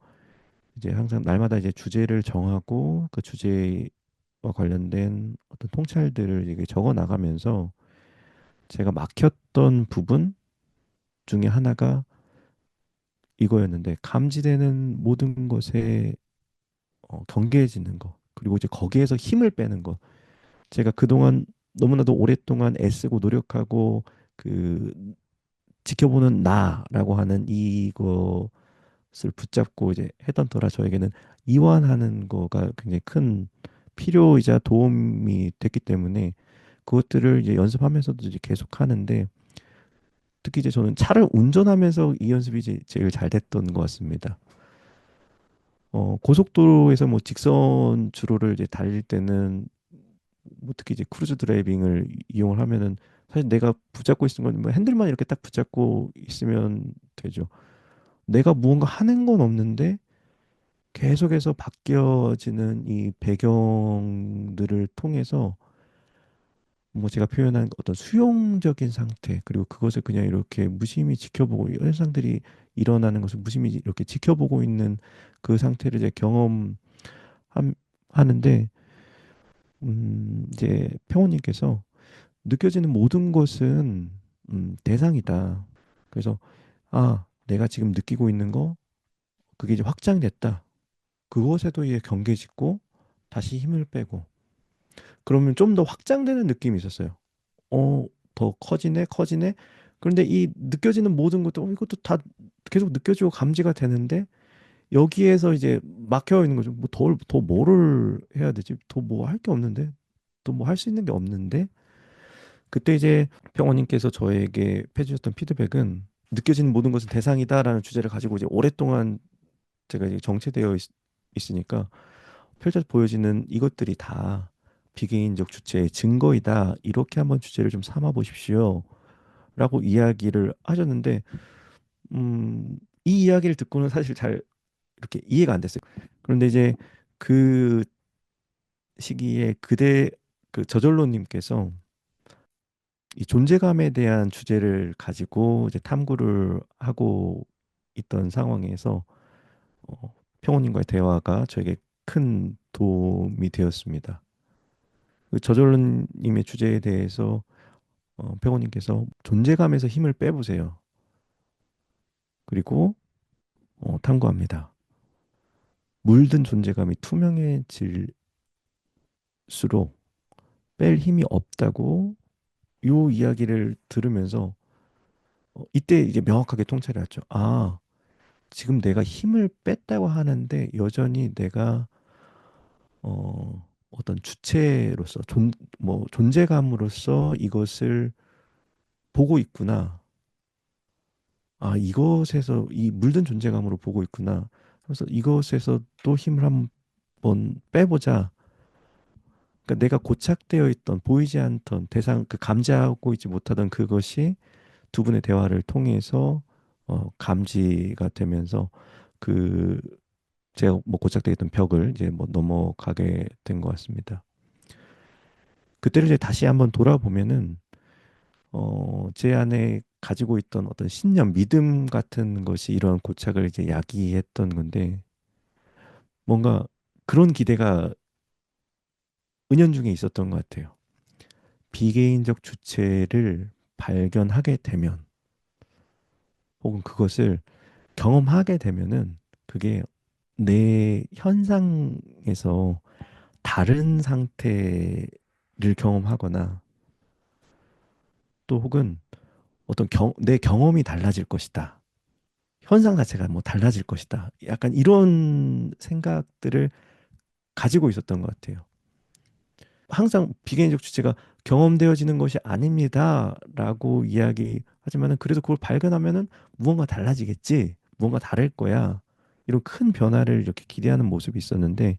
이제 항상 날마다 이제 주제를 정하고 그 주제와 관련된 어떤 통찰들을 이게 적어 나가면서 제가 막혔던 부분 중에 하나가 이거였는데 감지되는 모든 것에 경계해지는 거 그리고 이제 거기에서 힘을 빼는 거 제가 그동안 너무나도 오랫동안 애쓰고 노력하고 그 지켜보는 나라고 하는 이것을 붙잡고 이제 했던 터라 저에게는 이완하는 거가 굉장히 큰 필요이자 도움이 됐기 때문에 그것들을 이제 연습하면서도 이제 계속 하는데 특히 이제 저는 차를 운전하면서 이 연습이 이제 제일 잘 됐던 것 같습니다. 고속도로에서 뭐 직선 주로를 이제 달릴 때는 뭐 특히 이제 크루즈 드라이빙을 이용을 하면은 사실 내가 붙잡고 있는 건 뭐 핸들만 이렇게 딱 붙잡고 있으면 되죠. 내가 무언가 하는 건 없는데 계속해서 바뀌어지는 이 배경들을 통해서 뭐 제가 표현한 어떤 수용적인 상태 그리고 그것을 그냥 이렇게 무심히 지켜보고 이 현상들이 일어나는 것을 무심히 이렇게 지켜보고 있는 그 상태를 이제 하는데 이제 평호님께서 느껴지는 모든 것은 대상이다. 그래서 아 내가 지금 느끼고 있는 거 그게 이제 확장됐다. 그것에도 이제 경계 짓고 다시 힘을 빼고 그러면 좀 더 확장되는 느낌이 있었어요. 어, 더 커지네. 그런데 이 느껴지는 모든 것도 이것도 다 계속 느껴지고 감지가 되는데 여기에서 이제 막혀 있는 거죠. 뭐 더 뭐를 해야 되지? 더 뭐 할 게 없는데? 또 뭐 할 수 있는 게 없는데? 그때 이제 평원님께서 저에게 해주셨던 피드백은 느껴지는 모든 것은 대상이다라는 주제를 가지고 이제 오랫동안 제가 이제 정체되어 있으니까 펼쳐 보여지는 이것들이 다 비개인적 주체의 증거이다. 이렇게 한번 주제를 좀 삼아 보십시오. 라고 이야기를 하셨는데, 이 이야기를 듣고는 사실 잘 이렇게 이해가 안 됐어요. 그런데 이제 그 시기에 그 저절로님께서 이 존재감에 대한 주제를 가지고 이제 탐구를 하고 있던 상황에서 평호님과의 대화가 저에게 큰 도움이 되었습니다. 그 저절로님의 주제에 대해서 평호님께서 존재감에서 힘을 빼보세요. 그리고 탐구합니다. 물든 존재감이 투명해질수록 뺄 힘이 없다고 요 이야기를 들으면서 이때 이제 명확하게 통찰이 왔죠. 아, 지금 내가 힘을 뺐다고 하는데 여전히 내가 어떤 주체로서 뭐 존재감으로서 이것을 보고 있구나. 아, 이것에서 이 물든 존재감으로 보고 있구나. 그래서 이것에서 또 힘을 한번 빼보자. 그러니까 내가 고착되어 있던 보이지 않던 대상 그 감지하고 있지 못하던 그것이 두 분의 대화를 통해서 감지가 되면서 그 제가 뭐 고착되어 있던 벽을 이제 뭐 넘어가게 된 것 같습니다. 그때를 이제 다시 한번 돌아보면은 제 안에 가지고 있던 어떤 신념, 믿음 같은 것이 이런 고착을 이제 야기했던 건데 뭔가 그런 기대가 은연중에 있었던 것 같아요. 비개인적 주체를 발견하게 되면 혹은 그것을 경험하게 되면은 그게 내 현상에서 다른 상태를 경험하거나 또 혹은 내 경험이 달라질 것이다. 현상 자체가 뭐 달라질 것이다. 약간 이런 생각들을 가지고 있었던 것 같아요. 항상 비개인적 주체가 경험되어지는 것이 아닙니다라고 이야기하지만은 그래도 그걸 발견하면은 무언가 달라지겠지, 무언가 다를 거야. 이런 큰 변화를 이렇게 기대하는 모습이 있었는데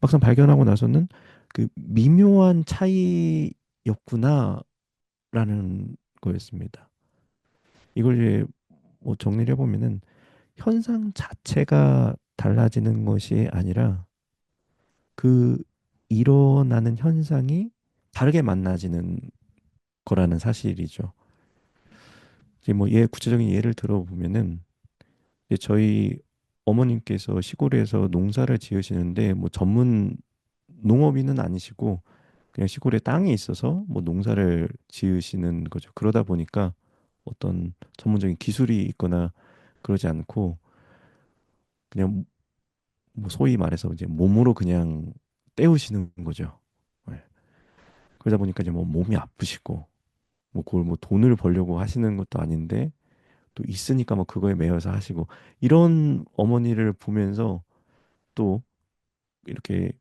막상 발견하고 나서는 그 미묘한 차이였구나라는 거였습니다. 이걸 이제 뭐 정리를 해보면은 현상 자체가 달라지는 것이 아니라 그 일어나는 현상이 다르게 만나지는 거라는 사실이죠. 이제 뭐 구체적인 예를 들어보면은 이제 저희 어머님께서 시골에서 농사를 지으시는데 뭐 전문 농업인은 아니시고 그냥 시골에 땅이 있어서 뭐 농사를 지으시는 거죠. 그러다 보니까 어떤 전문적인 기술이 있거나 그러지 않고 그냥 뭐 소위 말해서 이제 몸으로 그냥 때우시는 거죠. 네. 그러다 보니까 이제 뭐 몸이 아프시고 뭐 그걸 뭐 돈을 벌려고 하시는 것도 아닌데 또 있으니까 뭐 그거에 매여서 하시고 이런 어머니를 보면서 또 이렇게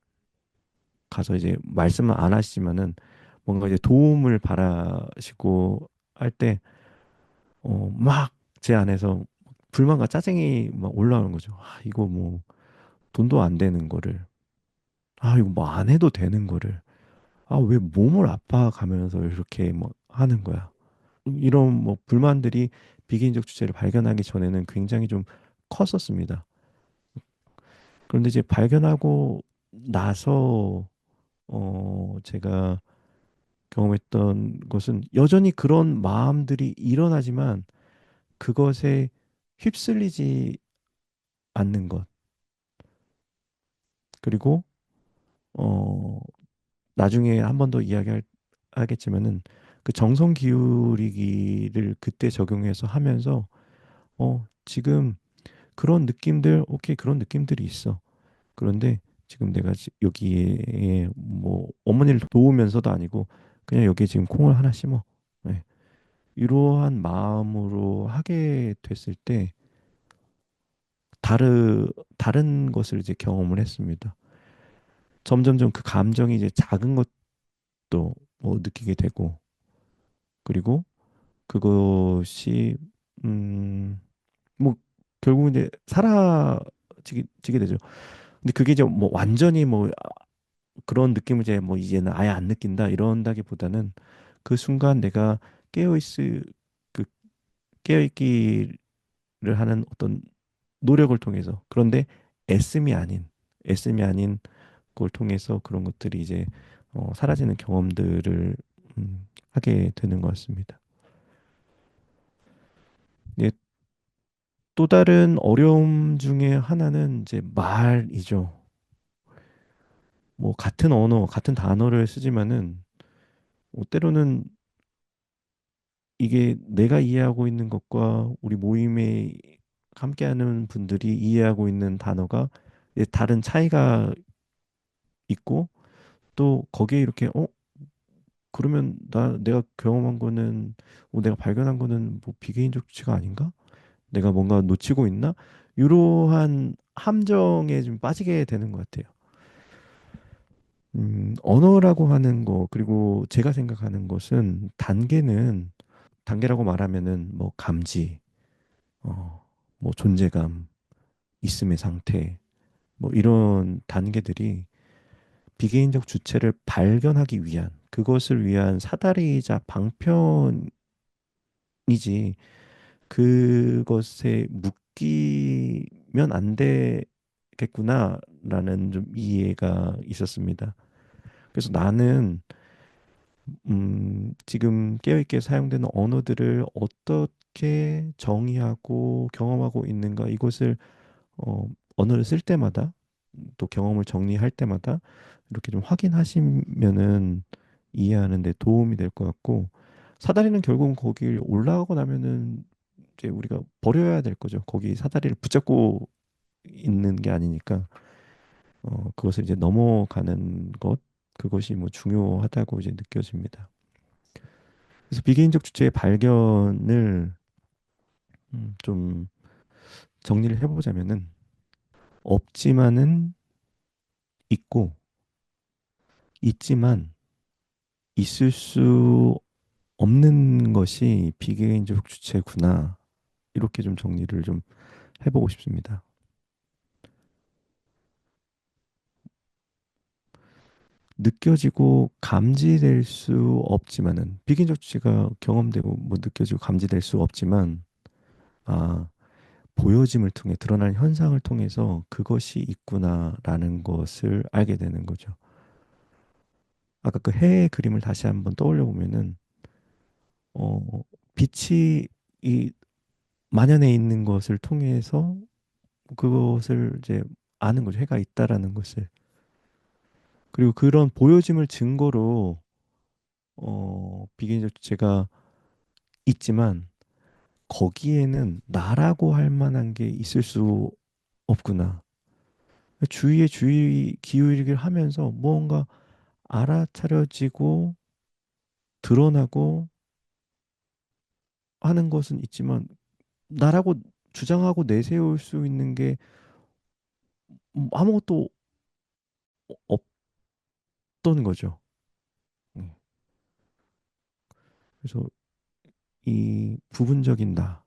가서 이제 말씀은 안 하시지만은 뭔가 이제 도움을 바라시고 할 때 막 제 안에서 불만과 짜증이 막 올라오는 거죠. 아, 이거 뭐 돈도 안 되는 거를 아, 이거 뭐 안 해도 되는 거를 아, 왜 몸을 아파가면서 이렇게 뭐 하는 거야. 이런 뭐 불만들이 비개인적 주체를 발견하기 전에는 굉장히 좀 컸었습니다. 그런데 이제 발견하고 나서 제가 경험했던 것은 여전히 그런 마음들이 일어나지만 그것에 휩쓸리지 않는 것. 그리고 어 나중에 한 번 더 이야기하겠지만은 그 정성 기울이기를 그때 적용해서 하면서 지금 그런 느낌들 오케이 그런 느낌들이 있어. 그런데 지금 내가 여기에 뭐 어머니를 도우면서도 아니고 그냥 여기에 지금 콩을 하나 심어. 네. 이러한 마음으로 하게 됐을 때 다른 것을 이제 경험을 했습니다. 점점점 그 감정이 이제 작은 것도 뭐 느끼게 되고 그리고 그것이 음 뭐 결국 이제 사라지게 되죠. 근데 그게 이제 뭐 완전히 뭐 그런 느낌을 이제 뭐 이제는 아예 안 느낀다 이런다기보다는 그 순간 내가 깨어 있을 그 깨어 있기를 하는 어떤 노력을 통해서 그런데 애씀이 아닌 그걸 통해서 그런 것들이 이제 사라지는 경험들을 하게 되는 것 같습니다. 예, 또 다른 어려움 중에 하나는 이제 말이죠. 뭐 같은 언어, 같은 단어를 쓰지만은 때로는 이게 내가 이해하고 있는 것과 우리 모임에 함께하는 분들이 이해하고 있는 단어가 이제 다른 차이가 있고 또 거기에 이렇게 그러면 내가 경험한 거는, 내가 발견한 거는 뭐 비개인적 주체가 아닌가? 내가 뭔가 놓치고 있나? 이러한 함정에 좀 빠지게 되는 것 같아요. 언어라고 하는 거, 그리고 제가 생각하는 것은 단계라고 말하면은 뭐 감지, 어, 뭐 존재감, 있음의 상태, 뭐 이런 단계들이 비개인적 주체를 발견하기 위한, 그것을 위한 사다리이자 방편이지, 그것에 묶이면 안 되겠구나라는 좀 이해가 있었습니다. 그래서 나는 지금 깨어있게 사용되는 언어들을 어떻게 정의하고 경험하고 있는가, 이것을 어, 언어를 쓸 때마다, 또 경험을 정리할 때마다 이렇게 좀 확인하시면은 이해하는 데 도움이 될 것 같고, 사다리는 결국은 거길 올라가고 나면은 이제 우리가 버려야 될 거죠. 거기 사다리를 붙잡고 있는 게 아니니까, 그것을 이제 넘어가는 것, 그것이 뭐 중요하다고 이제 느껴집니다. 그래서 비개인적 주체의 발견을 좀 정리를 해보자면은, 없지만은 있고, 있지만 있을 수 없는 것이 비개인적 주체구나. 이렇게 좀 정리를 좀 해보고 싶습니다. 느껴지고 감지될 수 없지만은, 비개인적 주체가 경험되고 뭐 느껴지고 감지될 수 없지만, 아, 보여짐을 통해, 드러나는 현상을 통해서 그것이 있구나라는 것을 알게 되는 거죠. 아까 그 해의 그림을 다시 한번 떠올려 보면은, 빛이 이 만연해 있는 것을 통해서 그것을 이제 아는 거죠. 해가 있다라는 것을. 그리고 그런 보여짐을 증거로 비개인적 주체가 있지만, 거기에는 나라고 할 만한 게 있을 수 없구나. 주위에 주의 기울이기를 하면서 무언가 알아차려지고 드러나고 하는 것은 있지만, 나라고 주장하고 내세울 수 있는 게 아무것도 없던 거죠. 음. 그래서 이 부분적인 나,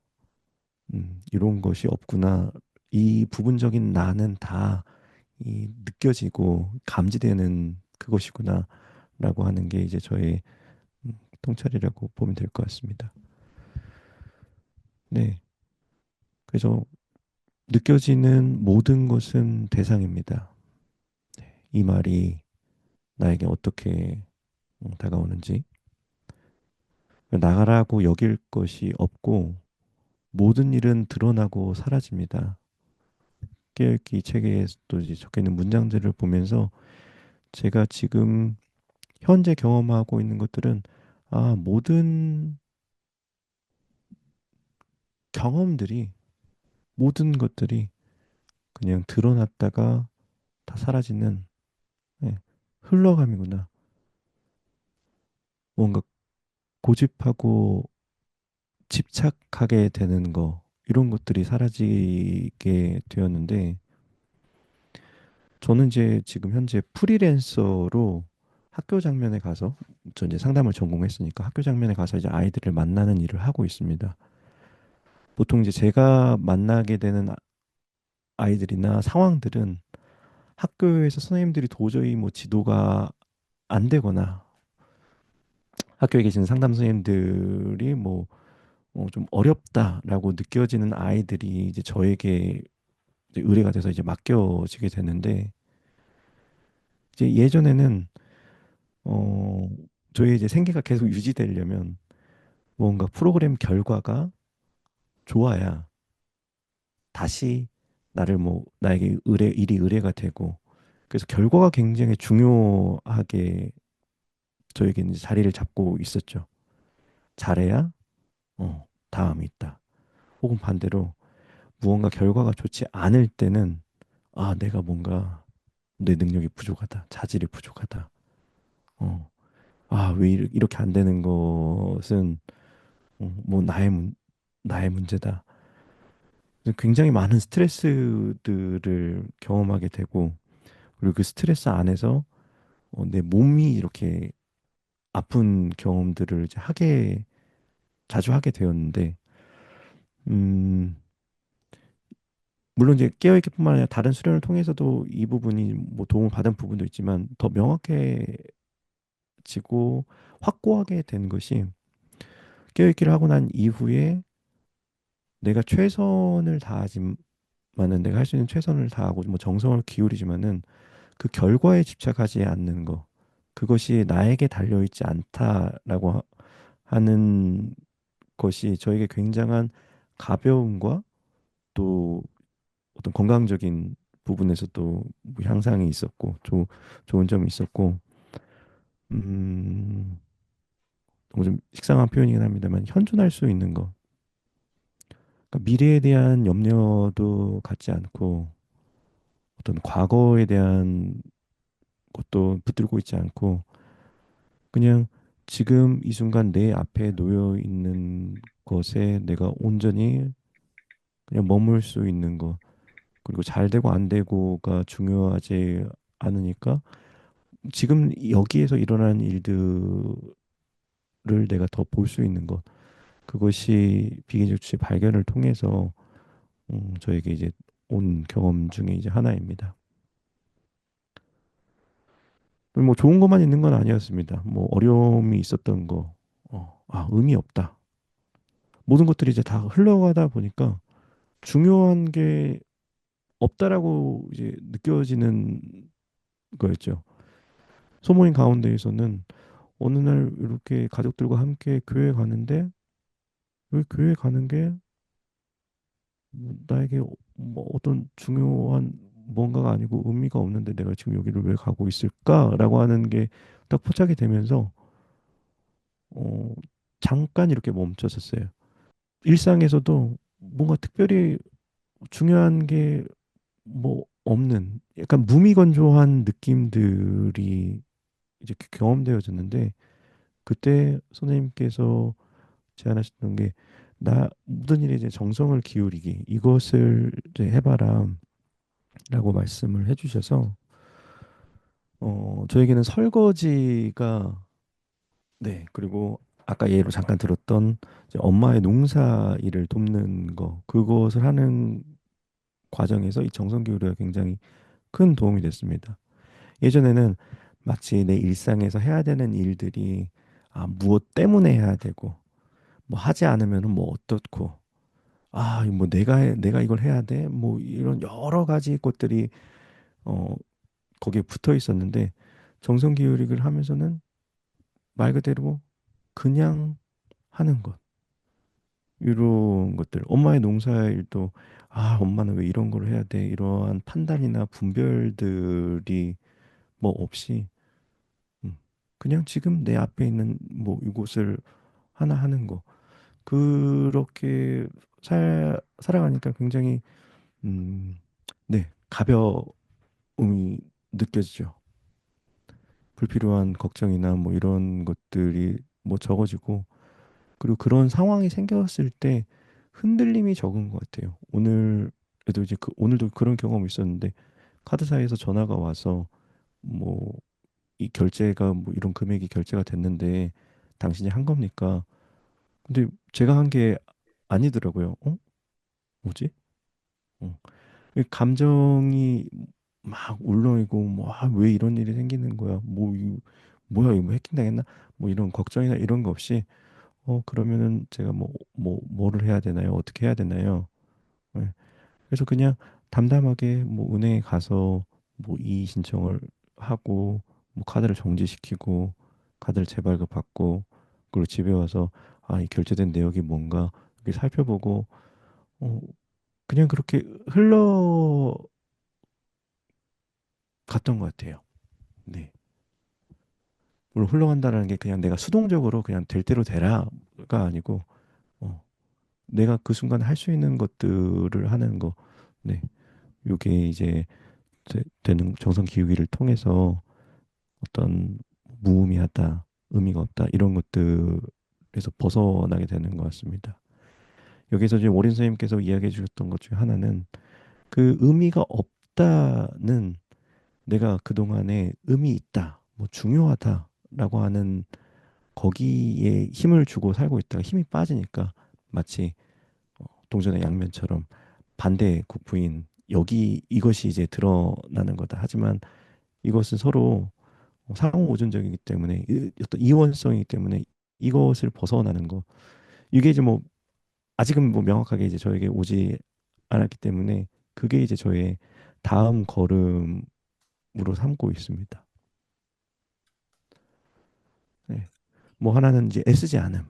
이런 것이 없구나. 이 부분적인 나는 다 이 느껴지고 감지되는 그것이구나. 라고 하는 게 이제 저의 통찰이라고 보면 될 것 같습니다. 네. 그래서 느껴지는 모든 것은 대상입니다. 이 말이 나에게 어떻게 다가오는지. 나라고 여길 것이 없고, 모든 일은 드러나고 사라집니다. 깨어있기 책에도 이제 적혀 있는 문장들을 보면서, 제가 지금 현재 경험하고 있는 것들은, 모든 경험들이, 모든 것들이 그냥 드러났다가 다 사라지는, 예, 흘러감이구나. 뭔가 고집하고 집착하게 되는 거, 이런 것들이 사라지게 되었는데, 저는 이제 지금 현재 프리랜서로 학교 장면에 가서, 저 이제 상담을 전공했으니까 학교 장면에 가서 이제 아이들을 만나는 일을 하고 있습니다. 보통 이제 제가 만나게 되는 아이들이나 상황들은, 학교에서 선생님들이 도저히 뭐 지도가 안 되거나, 학교에 계시는 상담 선생님들이 뭐 좀 어렵다라고 느껴지는 아이들이 이제 저에게 이제 의뢰가 돼서 이제 맡겨지게 되는데, 이제 예전에는 어 저희 이제 생계가 계속 유지되려면 뭔가 프로그램 결과가 좋아야 다시 나에게 일이 의뢰가 되고, 그래서 결과가 굉장히 중요하게 저에게는 이제 자리를 잡고 있었죠. 잘해야 다음이 있다. 혹은 반대로, 무언가 결과가 좋지 않을 때는, 내가 뭔가 내 능력이 부족하다, 자질이 부족하다. 어, 아, 왜 이렇게 안 되는 것은 뭐 나의 문제다. 굉장히 많은 스트레스들을 경험하게 되고, 그리고 그 스트레스 안에서 내 몸이 이렇게 아픈 경험들을 이제 자주 하게 되었는데, 음, 물론 이제 깨어있기뿐만 아니라 다른 수련을 통해서도 이 부분이 뭐 도움을 받은 부분도 있지만 더 명확해지고 확고하게 된 것이 깨어있기를 하고 난 이후에 내가 최선을 다하지만은 내가 할 수 있는 최선을 다하고 뭐 정성을 기울이지만은 그 결과에 집착하지 않는 거 그것이 나에게 달려있지 않다라고 하는 것이 저에게 굉장한 가벼움과 또 어떤 건강적인 부분에서 또뭐 향상이 있었고 좋은 점이 있었고 음, 너무 좀 식상한 표현이긴 합니다만 현존할 수 있는 거 그러니까 미래에 대한 염려도 갖지 않고 어떤 과거에 대한 것도 붙들고 있지 않고 그냥 지금 이 순간 내 앞에 놓여 있는 것에 내가 온전히 그냥 머물 수 있는 거 그리고 잘 되고 안 되고가 중요하지 않으니까 지금 여기에서 일어나는 일들을 내가 더 볼 수 있는 것 그것이 비기적 주의 발견을 통해서 저에게 이제 온 경험 중에 이제 하나입니다. 뭐 좋은 것만 있는 건 아니었습니다. 뭐 어려움이 있었던 거, 의미 없다. 모든 것들이 이제 다 흘러가다 보니까 중요한 게 없다라고 이제 느껴지는 거였죠. 소모임 가운데에서는 어느 날 이렇게 가족들과 함께 교회 가는데 왜 교회 가는 게 나에게 뭐 어떤 중요한 뭔가가 아니고 의미가 없는데 내가 지금 여기를 왜 가고 있을까라고 하는 게 딱 포착이 되면서 어, 잠깐 이렇게 멈춰섰어요. 일상에서도 뭔가 특별히 중요한 게 뭐 없는 약간 무미건조한 느낌들이 이제 경험되어졌는데 그때 선생님께서 제안하셨던 게 나 모든 일에 이제 정성을 기울이기 이것을 이제 해봐라라고 말씀을 해주셔서 저에게는 설거지가 네 그리고 아까 예로 잠깐 들었던 이제 엄마의 농사 일을 돕는 거 그것을 하는 과정에서 이 정성 기울여가 굉장히 큰 도움이 됐습니다. 예전에는 마치 내 일상에서 해야 되는 일들이 무엇 때문에 해야 되고 뭐 하지 않으면은 뭐 어떻고 뭐 내가 이걸 해야 돼 뭐 이런 여러 가지 것들이 어 거기에 붙어 있었는데 정성 기울이기를 하면서는 말 그대로 그냥 하는 것 이런 것들 엄마의 농사일도 엄마는 왜 이런 걸 해야 돼 이러한 판단이나 분별들이 뭐 없이 음, 그냥 지금 내 앞에 있는 뭐 이곳을 하나 하는 거 그렇게 살아가니까 굉장히 음, 네 가벼움이 느껴지죠. 불필요한 걱정이나 뭐 이런 것들이 뭐 적어지고 그리고 그런 상황이 생겼을 때 흔들림이 적은 것 같아요. 오늘에도 이제 오늘도 그런 경험이 있었는데 카드사에서 전화가 와서 뭐 이 결제가 뭐 이런 금액이 결제가 됐는데 당신이 한 겁니까? 근데 제가 한 게 아니더라고요. 뭐지? 어. 이 감정이 막 울렁이고 왜 이런 일이 생기는 거야? 뭐야 이거 뭐 해킹당했나? 뭐 이런 걱정이나 이런 거 없이 그러면은 제가 뭐를 해야 되나요? 어떻게 해야 되나요? 네. 그래서 그냥 담담하게 뭐 은행에 가서 뭐 이의 신청을 하고 뭐 카드를 정지시키고 카드를 재발급 받고 그리고 집에 와서 이 결제된 내역이 뭔가 이렇게 살펴보고 어 그냥 그렇게 흘러갔던 것 같아요. 네. 물론 흘러간다는 게 그냥 내가 수동적으로 그냥 될 대로 되라가 아니고 어 내가 그 순간 할 수 있는 것들을 하는 거. 네. 요게 이제 되는 정성 기울기를 통해서 어떤 무의미하다, 의미가 없다. 이런 것들에서 벗어나게 되는 것 같습니다. 여기서 지금 오린 선생님께서 이야기해 주셨던 것 중에 하나는 그 의미가 없다는 내가 그동안에 의미 있다, 뭐 중요하다라고 하는 거기에 힘을 주고 살고 있다가 힘이 빠지니까 마치 동전의 양면처럼 반대의 국부인 여기 이것이 이제 드러나는 거다. 하지만 이것은 서로 상호 오존적이기 때문에 어떤 이원성이기 때문에 이것을 벗어나는 거 이게 이제 뭐 아직은 뭐 명확하게 이제 저에게 오지 않았기 때문에 그게 이제 저의 다음 걸음으로 삼고 있습니다. 네. 뭐 하나는 이제 애쓰지 않음.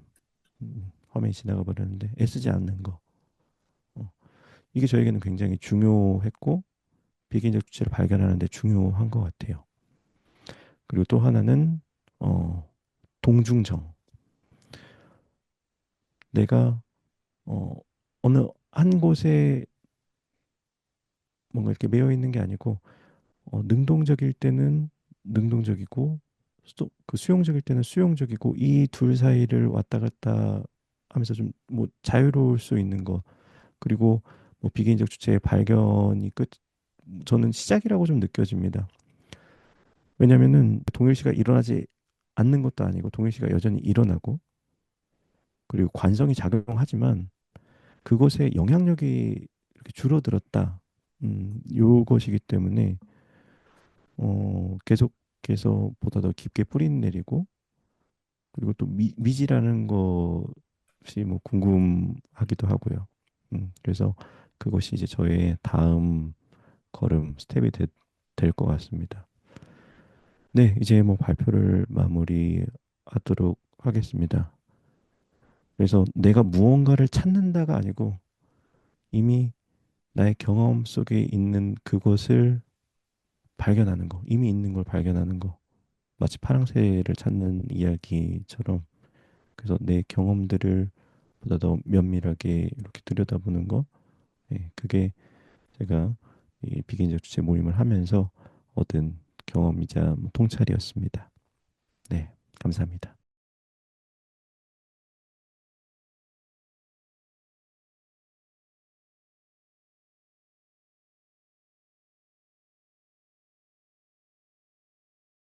화면이 지나가 버렸는데 애쓰지 않는 거. 어, 이게 저에게는 굉장히 중요했고 비개인적 주체를 발견하는 데 중요한 것 같아요. 그리고 또 하나는 어, 동중정. 내가 어, 어느 한 곳에 뭔가 이렇게 매여 있는 게 아니고 능동적일 때는 능동적이고 그 수용적일 때는 수용적이고 이 둘 사이를 왔다 갔다 하면서 좀 뭐 자유로울 수 있는 거 그리고 뭐 비개인적 주체의 발견이 끝 저는 시작이라고 좀 느껴집니다. 왜냐면은 동일시가 일어나지 않는 것도 아니고 동일시가 여전히 일어나고 그리고 관성이 작용하지만 그것의 영향력이 이렇게 줄어들었다. 요것이기 때문에 계속해서 보다 더 깊게 뿌리 내리고 그리고 또 미지라는 것이 뭐 궁금하기도 하고요. 그래서 그것이 이제 저의 다음 걸음 스텝이 될 것 같습니다. 네, 이제 뭐 발표를 마무리하도록 하겠습니다. 그래서 내가 무언가를 찾는다가 아니고 이미 나의 경험 속에 있는 그것을 발견하는 거, 이미 있는 걸 발견하는 거, 마치 파랑새를 찾는 이야기처럼 그래서 내 경험들을 보다 더 면밀하게 이렇게 들여다보는 거, 예, 그게 제가 이 비개인적 주체 모임을 하면서 얻은 경험이자 뭐 통찰이었습니다. 네, 감사합니다.